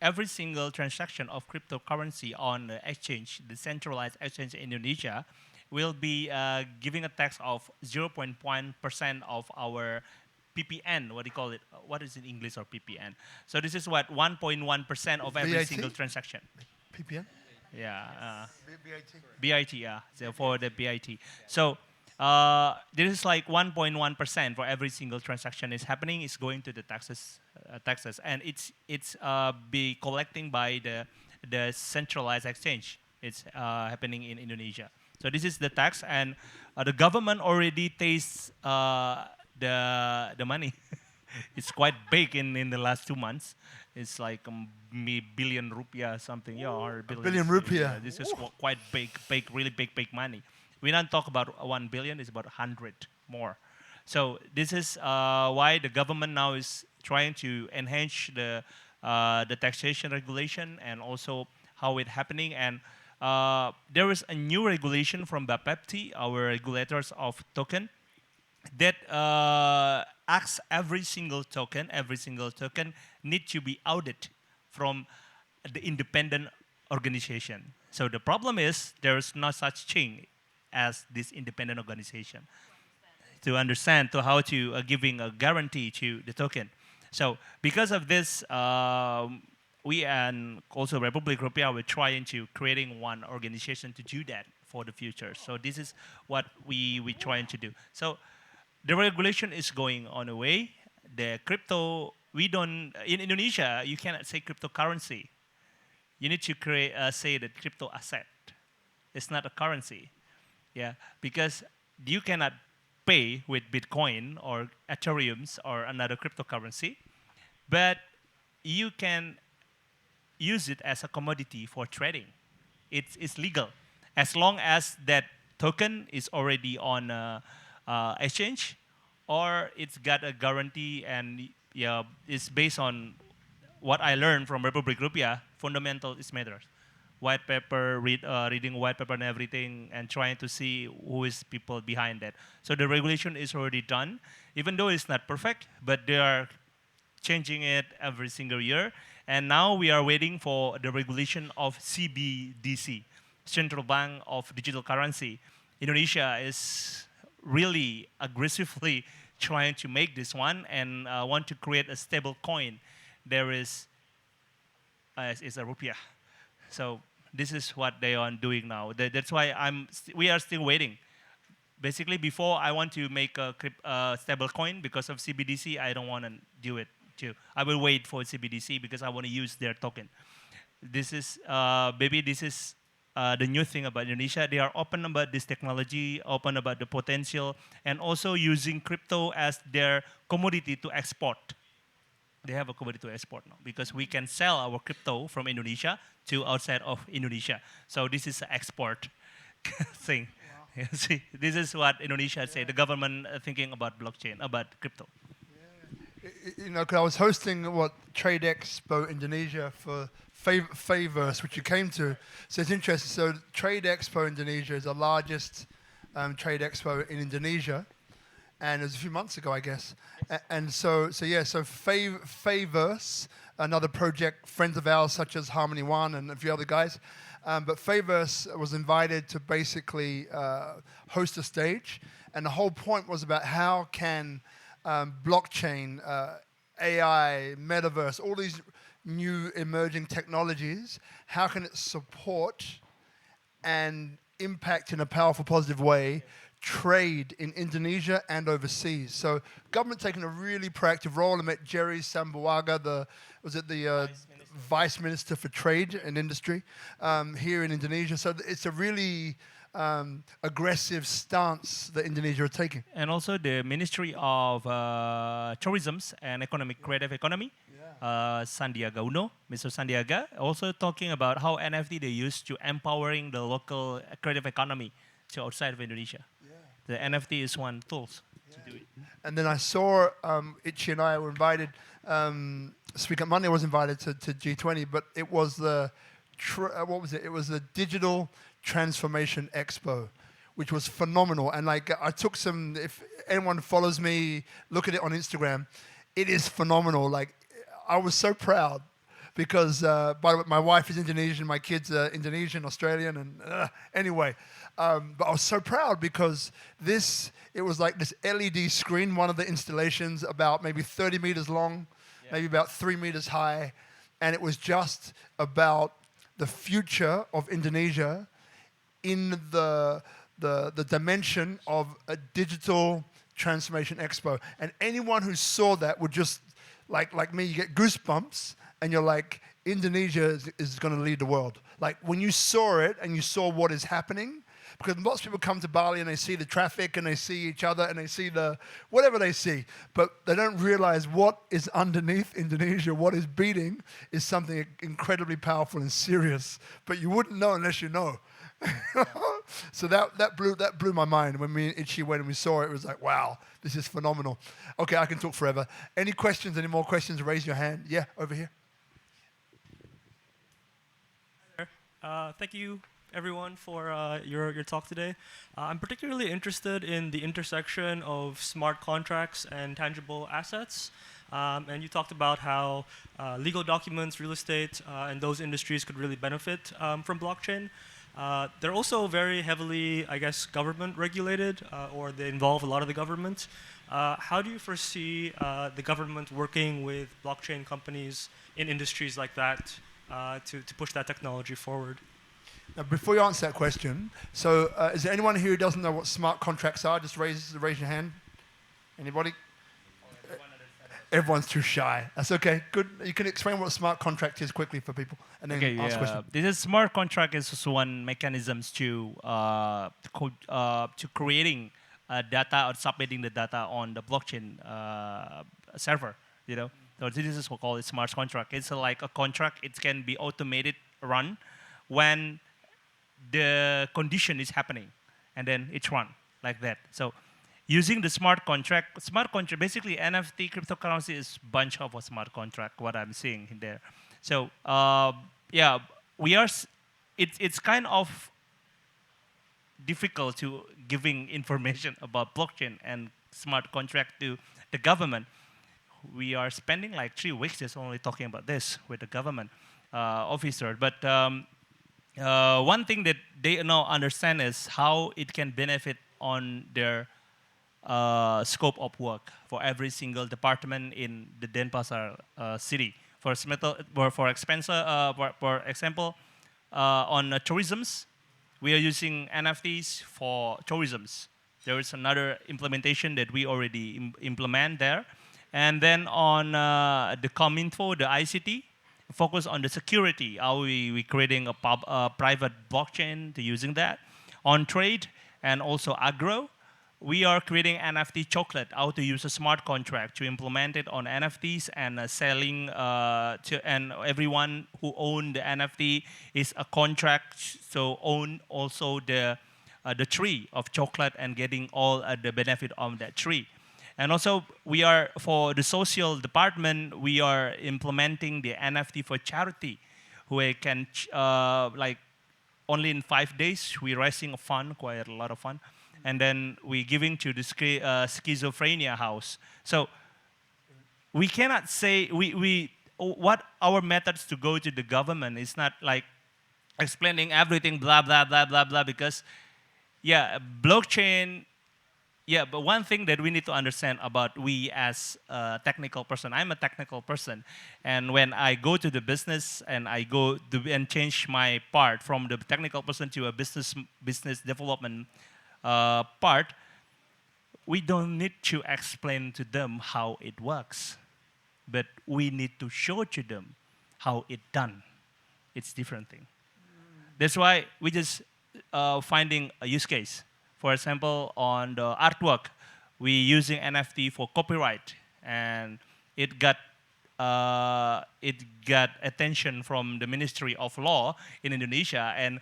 every single transaction of cryptocurrency on the exchange, the centralized exchange in Indonesia, will be giving a tax of 0.1% of our PPN, what do you call it? What is in English or PPN? So this is what, 1.1% of every VAT? single transaction. PPN? Yeah. BIT? BIT, yeah, so for the BIT. So this is like 1.1% for every single transaction is happening is going to the taxes, and it's be collecting by the centralized exchange. It's happening in Indonesia. So this is the tax, and the government already tastes the money. It's quite big in the last 2 months. It's like billion rupiah something, yeah, or billion rupiah. Yeah, this is quite big, really big money. We don't talk about 1 billion; it's about 100 more. So this is why the government now is trying to enhance the taxation regulation and also how it's happening. And there is a new regulation from BAPEPTI, our regulators of token, that asks every single token need to be audited from the independent organization. So the problem is there is no such thing as this independent organization to understand to how to giving a guarantee to the token. So because of this, we and also Republik Rupiah, we're trying to creating one organization to do that for the future. So this is what we're trying to do. So the regulation is going on a way. The crypto, we don't, in Indonesia, you cannot say cryptocurrency. You need to create, say the crypto asset. It's not a currency. Yeah, because you cannot pay with Bitcoin or Ethereum or another cryptocurrency, but you can use it as a commodity for trading. It's legal as long as that token is already on exchange, or it's got a guarantee, and yeah, it's based on what I learned from Republik Rupiah. Fundamental is matters. White paper, reading white paper and everything, and trying to see who is people behind that. So the regulation is already done, even though it's not perfect, but they are changing it every single year. And now we are waiting for the regulation of CBDC, Central Bank of Digital Currency. Indonesia is really aggressively trying to make this one and want to create a stable coin. There is a Rupiah. So this is what they are doing now. That's why we are still waiting. Basically, before I want to make a stable coin because of CBDC, I don't want to do it too. I will wait for CBDC because I want to use their token. This is the new thing about Indonesia. They are open about this technology, open about the potential, and also using crypto as their commodity to export. They have a commodity to export now because we can sell our crypto from Indonesia to outside of Indonesia. So this is an export thing. Wow. See, this is what Indonesia say. The government thinking about blockchain, about crypto. You know, 'cause I was hosting Trade Expo Indonesia for Faverse, which you came to. So it's interesting. So Trade Expo Indonesia is the largest trade expo in Indonesia, and it was a few months ago, I guess. And so Faverse, another project, friends of ours such as Harmony One and a few other guys. But Faverse was invited to basically host a stage, and the whole point was about how can blockchain, AI, metaverse, all these new emerging technologies, how can it support and impact in a powerful, positive way trade in Indonesia and overseas? So government taking a really proactive role. I met Jerry Sambuaga, the Vice Minister for Trade and Industry here in Indonesia. So it's a really aggressive stance that Indonesia are taking. And also the Ministry of Tourism and Creative Economy, Sandiaga Uno, Mr. Sandiaga, also talking about how NFT they use to empowering the local creative economy to outside of Indonesia. Yeah. The NFT is one tool to do it. And then I saw Itchy and I were invited, SpeakuP Monday was invited to G20, but it was what was it? It was the Digital Transformation Expo, which was phenomenal. And like I took some, if anyone follows me, look at it on Instagram, it is phenomenal. Like I was so proud because, by the way, my wife is Indonesian, my kids are Indonesian, Australian, and anyway. But I was so proud because it was like this LED screen, one of the installations about maybe 30 meters long, maybe about 3 meters high. And it was just about the future of Indonesia in the dimension of a digital transformation expo. And anyone who saw that would just, like me, you get goosebumps and you're like, Indonesia is going to lead the world. Like when you saw it and you saw what is happening, because lots of people come to Bali and they see the traffic and they see each other and they see whatever they see, but they don't realize what is underneath Indonesia, what is beating is something incredibly powerful and serious, but you wouldn't know unless you know. So that blew my mind when me and Itchy went and we saw it. It was like, wow, this is phenomenal. Okay, I can talk forever. Any questions? Any more questions? Raise your hand. Yeah, over here. Thank you, everyone, for your talk today. I'm particularly interested in the intersection of smart contracts and tangible assets. And you talked about how legal documents, real estate, and those industries could really benefit from blockchain. They're also very heavily, I guess, government regulated, or they involve a lot of the government. How do you foresee the government working with blockchain companies in industries like that to push that technology forward? Now, before you answer that question, so is there anyone here who doesn't know what smart contracts are? Just raise your hand. Anybody? Everyone's too shy. That's okay. Good. You can explain what a smart contract is quickly for people, and then ask questions. This is smart contract is just one mechanisms to creating data or submitting the data on the blockchain server. You know, so this is what we call it smart contract. It's like a contract. It can be automated run when the condition is happening, and then it's run like that. So using the smart contract, basically NFT cryptocurrency is bunch of a smart contract, what I'm seeing in there. So it's kind of difficult to giving information about blockchain and smart contract to the government. We are spending like 3 weeks just only talking about this with the government officer. But one thing that they now understand is how it can benefit on their scope of work for every single department in the Denpasar city. For example, on tourisms, we are using NFTs for tourisms. There is another implementation that we already implement there. And then on the Cominfo, the ICT, focus on the security. How we creating a private blockchain to using that. On trade and also agro, we are creating NFT chocolate, how to use a smart contract to implement it on NFTs and selling and everyone who own the NFT is a contract, so own also the tree of chocolate and getting all the benefit of that tree. And also, we are, for the social department, we are implementing the NFT for charity, where can, like, only in 5 days, we're raising a fund, quite a lot of fund, and then we're giving to the schizophrenia house. So we cannot say, what our methods to go to the government is not like explaining everything, blah, blah, blah, blah, blah, because, yeah, blockchain. Yeah, but one thing that we need to understand about we as a technical person, I'm a technical person, and when I go to the business and I go to and change my part from the technical person to a business development part, we don't need to explain to them how it works, but we need to show to them how it done. It's different thing. That's why we just finding a use case. For example, on the artwork, we using NFT for copyright, and it got attention from the Ministry of Law in Indonesia, and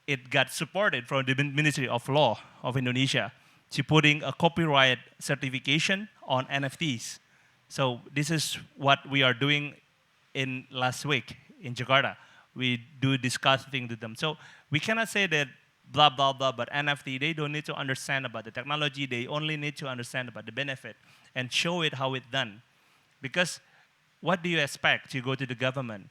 it got supported from the Ministry of Law of Indonesia to putting a copyright certification on NFTs. So this is what we are doing in last week in Jakarta. We do discussing to them. So we cannot say that blah, blah, blah, but NFT, they don't need to understand about the technology. They only need to understand about the benefit and show it how it's done. Because what do you expect to go to the government?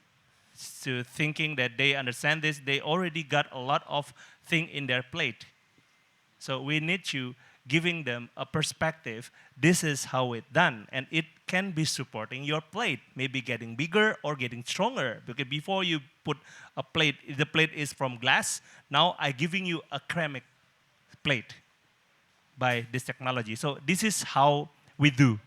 To thinking that they understand this, they already got a lot of thing in their plate. So we need to giving them a perspective. This is how it's done, and it can be supporting your plate, maybe getting bigger or getting stronger. Because before you put a plate, the plate is from glass. Now I'm giving you a ceramic plate by this technology. So this is how we do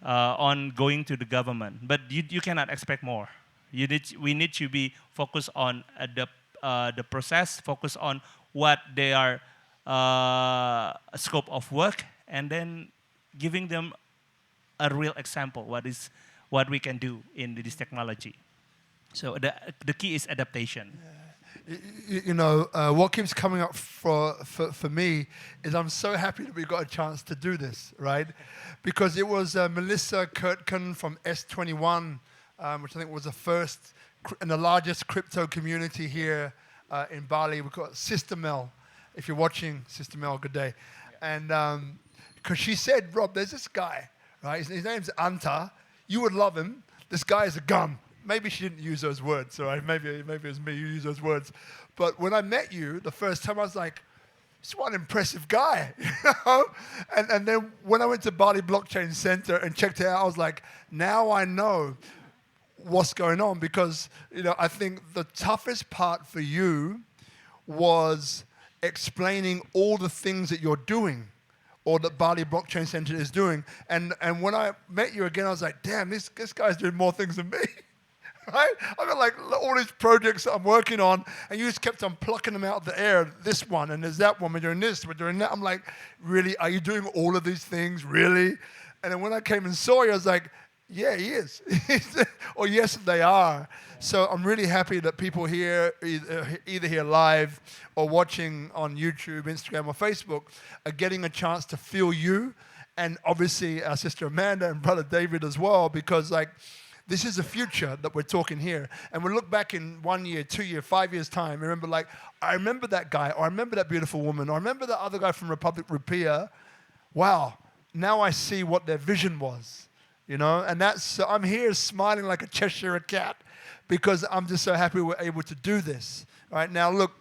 on going to the government. But you cannot expect more. We need to be focused on the process, focus on what they are scope of work, and then giving them a real example what we can do in this technology. So the key is adaptation. You know, what keeps coming up for me is I'm so happy that we got a chance to do this, right? Because it was Melissa Kurtken from S21, which I think was the first and the largest crypto community here in Bali. We've got Sister Mel. If you're watching, Sister Mel, good day. And because she said, Rob, there's this guy, right? His name's Anta. You would love him. This guy is a gun. Maybe she didn't use those words, all right? Maybe it was me who used those words. But when I met you the first time, I was like, this is one impressive guy, you know? And then when I went to Bali Blockchain Center and checked it out, I was like, now I know what's going on, because, you know, I think the toughest part for you was explaining all the things that you're doing, or that Bali Blockchain Center is doing. And when I met you again, I was like, damn, this guy's doing more things than me. Right? I've got like all these projects that I'm working on, and you just kept on plucking them out of the air. This one, and there's that one, we're doing this, we're doing that. I'm like, really? Are you doing all of these things? Really? And then when I came and saw you, I was like, yeah, he is. Or yes, they are. So I'm really happy that people here, either here live or watching on YouTube, Instagram, or Facebook, are getting a chance to feel you, and obviously our sister Amanda and brother David as well, because like, this is the future that we're talking here. And we'll look back in 1 year, 2 year, 5 years' time, remember like, I remember that guy, or I remember that beautiful woman, or I remember that other guy from Republik, Rupiah. Wow, now I see what their vision was, you know? And that's, I'm here smiling like a Cheshire cat, because I'm just so happy we're able to do this. Right now, look,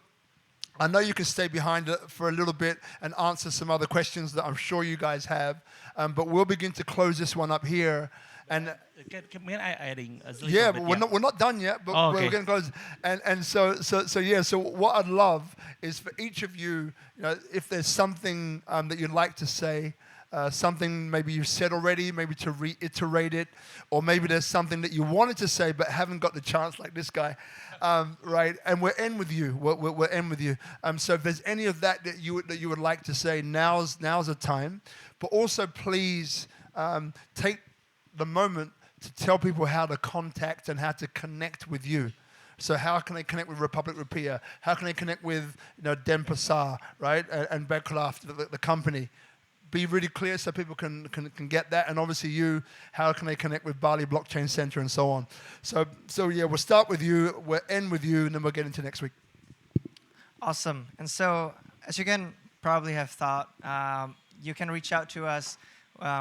I know you can stay behind for a little bit and answer some other questions that I'm sure you guys have, but we'll begin to close this one up here. And Can I adding a little yeah, bit? but we're not done yet, but Oh, we're okay. going to close. And so what I'd love is for each of you, if there's something that you'd like to say, something maybe you've said already, maybe to reiterate it, or maybe there's something that you wanted to say but haven't got the chance, like this guy, right? And we'll end with you. We'll end with you. So if there's any of that you would like to say, now's the time. But also, please take the moment to tell people how to contact and how to connect with you. So how can they connect with Republik Rupiah? How can they connect with Denpasar, right? And BKRAF, the company. Be really clear so people can get that. And obviously how can they connect with Bali Blockchain Center and so on. So yeah, we'll start with you, we'll end with you, and then we'll get into next week. Awesome. And so, as you can probably have thought, you can reach out to us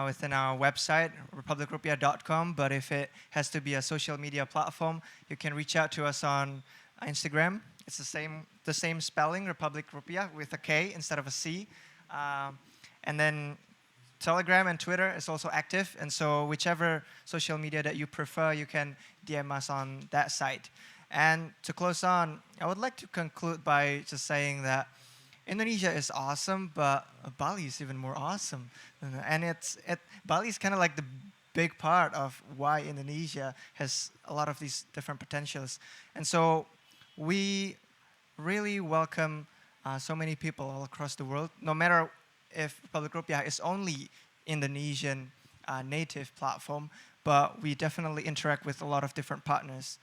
within our website, republicrupiah.com. But if it has to be a social media platform, you can reach out to us on Instagram. It's the same spelling, Republik Rupiah, with a K instead of a C. And then Telegram and Twitter is also active. And so whichever social media that you prefer, you can DM us on that site. And to close on, I would like to conclude by just saying that Indonesia is awesome, but Bali is even more awesome. And Bali is kind of like the big part of why Indonesia has a lot of these different potentials. And so we really welcome so many people all across the world, no matter if Republik Rupiah is only Indonesian native platform, but we definitely interact with a lot of different partners.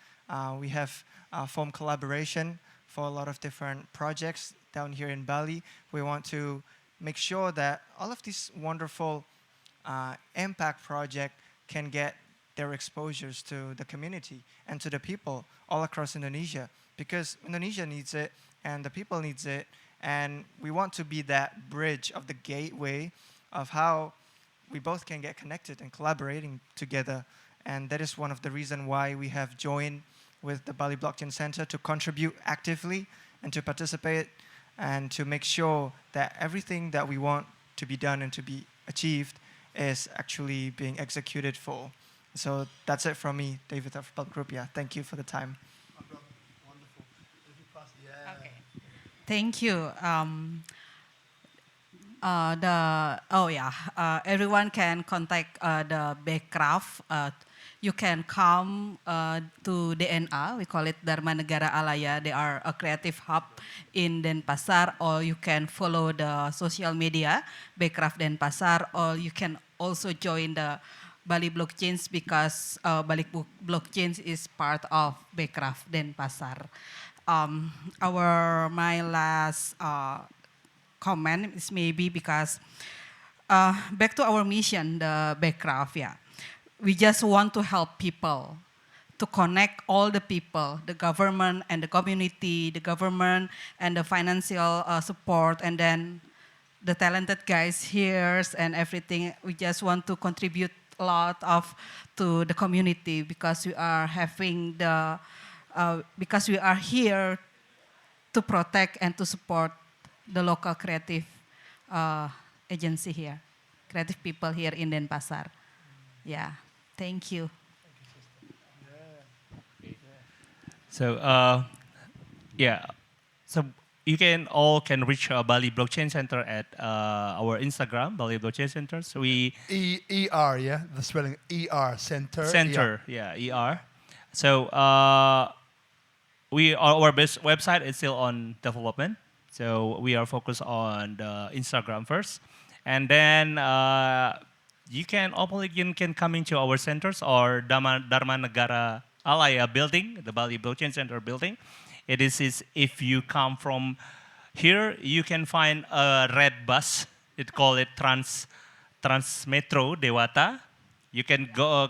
We have formed collaboration for a lot of different projects down here in Bali. We want to make sure that all of these wonderful impact projects can get their exposures to the community and to the people all across Indonesia, because Indonesia needs it and the people needs it. And we want to be that bridge of the gateway of how we both can get connected and collaborating together. And that is one of the reasons why we have joined with the Bali Blockchain Center to contribute actively and to participate and to make sure that everything that we want to be done and to be achieved is actually being executed for. So that's it from me, David of Republik Rupiah. Thank you for the time. Thank you. Everyone can contact the BKRAF. You can come to DNA. We call it Dharma Negara Alaya. They are a creative hub in Denpasar. Or you can follow the social media BKRAF Denpasar. Or you can also join the Bali Blockchains, because Bali Blockchains is part of BKRAF Denpasar. My last comment is maybe because back to our mission, the BKRAF, yeah. We just want to help people, to connect all the people, the government and the community, the government and the financial support, and then the talented guys here and everything. We just want to contribute a lot to the community, because we are having because we are here to protect and to support the local creative agency here, creative people here in Denpasar. Yeah, thank you. So so you can reach Bali Blockchain Center at our Instagram, Bali Blockchain Center. So we ER, yeah, the spelling ER, center. Center, ER. So our best website is still on development. So we are focused on the Instagram first, and then you can come into our centers or Dharma Negara Alaya building, the Bali Blockchain Center building. It is if you come from here, you can find a red bus. It call it Transmetro Dewata. You can go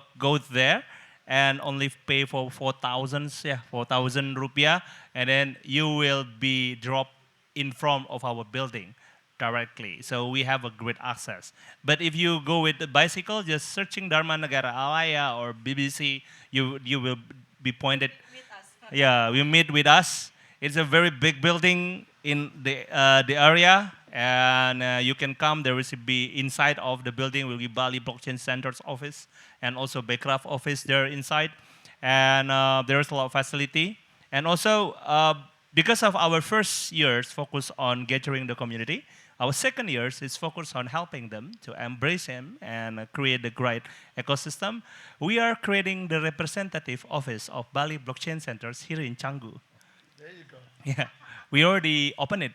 there and only pay for 4,000 rupiah, and then you will be dropped in front of our building directly. So we have a great access. But if you go with the bicycle, just searching Dharma Negara Alaya or BBC, you will be pointed. Yeah, you meet with us. It's a very big building. in the area, and you can come. There will be inside of the building will be Bali Blockchain Center's office and also BKRAF office there inside, and there is a lot of facility. And also because of our first years focus on gathering the community, our second years is focused on helping them to embrace him and create the great ecosystem. We are creating the representative office of Bali Blockchain Centers here in Canggu. There you go. Yeah, we already opened it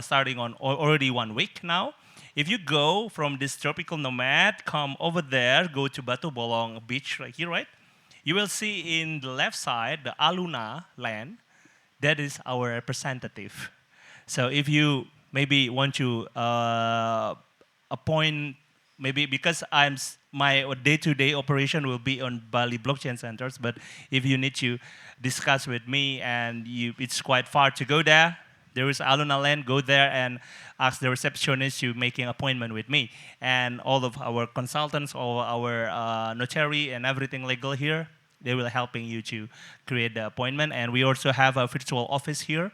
starting on already 1 week now. If you go from this tropical nomad, come over there, go to Batu Bolong beach right here, right? You will see in the left side, the Aluna land. That is our representative. So if you maybe want to appoint, maybe because my day-to-day operation will be on Bali Blockchain Centers, but if you need to discuss with me and it's quite far to go there, there is Aluna Land, go there and ask the receptionist to make an appointment with me. And all of our consultants, all our notary and everything legal here, they will helping you to create the appointment. And we also have a virtual office here.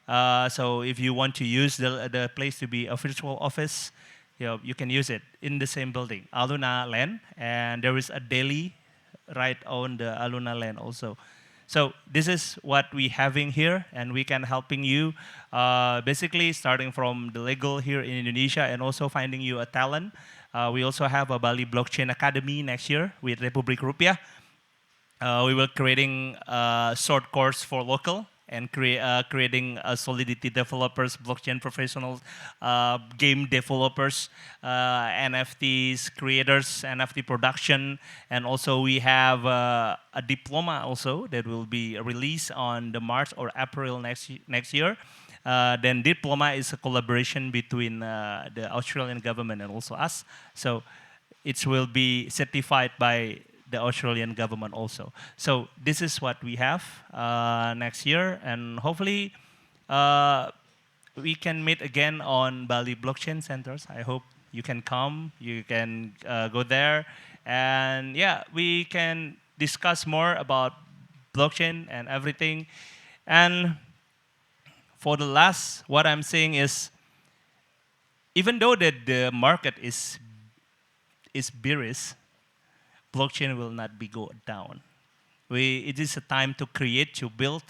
So if you want to use the place to be a virtual office, you can use it in the same building, Aluna Land, and there is a deli right on the Aluna Land also. So this is what we having here, and we can helping you basically starting from the legal here in Indonesia and also finding you a talent. We also have a Bali Blockchain Academy next year with Republik Rupiah. We will creating a short course for local and creating Solidity developers, blockchain professionals, game developers, NFTs creators, NFT production, and also we have a diploma also that will be released on the March or April next year. Then diploma is a collaboration between the Australian government and also us. So it will be certified by the Australian government also. So this is what we have next year, and hopefully we can meet again on Bali Blockchain Centers. I hope you can come, you can go there, and yeah, we can discuss more about blockchain and everything. And for the last, what I'm saying is, even though that the market is bearish, blockchain will not be go down. It is a time to create, to build,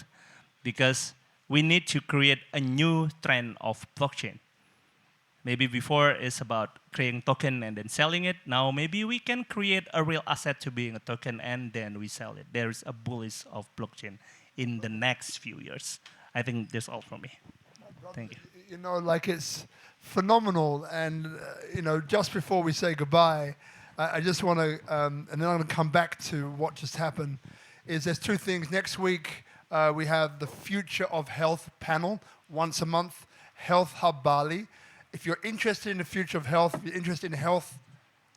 because we need to create a new trend of blockchain. Maybe before it's about creating token and then selling it. Now maybe we can create a real asset to being a token and then we sell it. There is a bullish of blockchain in the next few years. I think that's all from me. Thank you. You know, like it's phenomenal. And, you know, just before we say goodbye, I just want to, and then I'm going to come back to what just happened, is there's two things. Next week, we have the Future of Health panel, once a month, Health Hub Bali. If you're interested in the future of health, if you're interested in health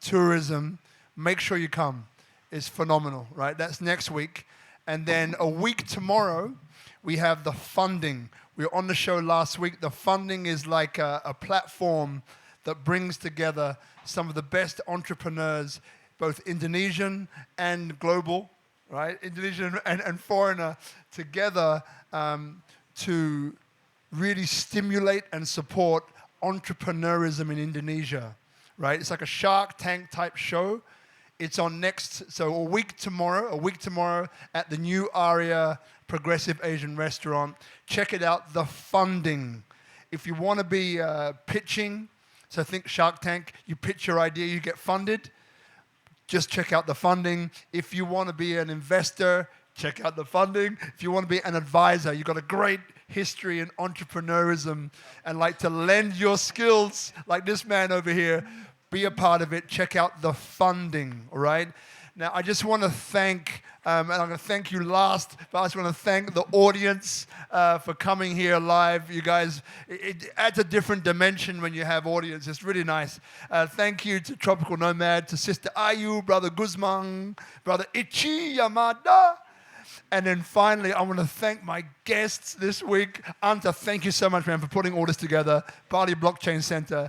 tourism, make sure you come. It's phenomenal, right? That's next week. And then a week tomorrow, we have the funding. We were on the show last week. The funding is like a platform that brings together some of the best entrepreneurs, both Indonesian and global, right? Indonesian and foreigner together to really stimulate and support entrepreneurism in Indonesia, right? It's like a Shark Tank type show. It's on a week tomorrow at the new Aria Progressive Asian Restaurant. Check it out, the funding. If you want to be pitching, so think Shark Tank, you pitch your idea, you get funded, just check out the funding. If you want to be an investor, check out the funding. If you want to be an advisor, you've got a great history in entrepreneurism and like to lend your skills, like this man over here, be a part of it, check out the funding, all right? Now, I just want to thank, and I'm going to thank you last, but I just want to thank the audience for coming here live. You guys, it adds a different dimension when you have audience. It's really nice. Thank you to Tropical Nomad, to Sister Ayu, Brother Guzman, Brother Ichi Yamada. And then finally, I want to thank my guests this week. Anta, thank you so much, man, for putting all this together. Bali Blockchain Center.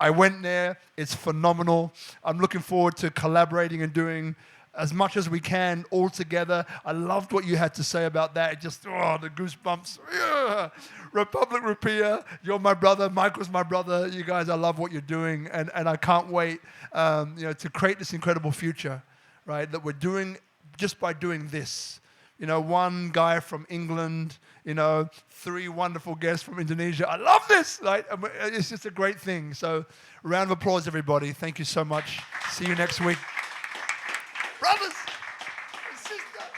I went there. It's phenomenal. I'm looking forward to collaborating and doing as much as we can all together. I loved what you had to say about that. It just, the goosebumps. Yeah. Republic Rupiah, you're my brother. Michael's my brother. You guys, I love what you're doing. And I can't wait to create this incredible future, right, that we're doing just by doing this. One guy from England, 3 wonderful guests from Indonesia. I love this, right? It's just a great thing. So round of applause, everybody. Thank you so much. See you next week. Brothers and sisters.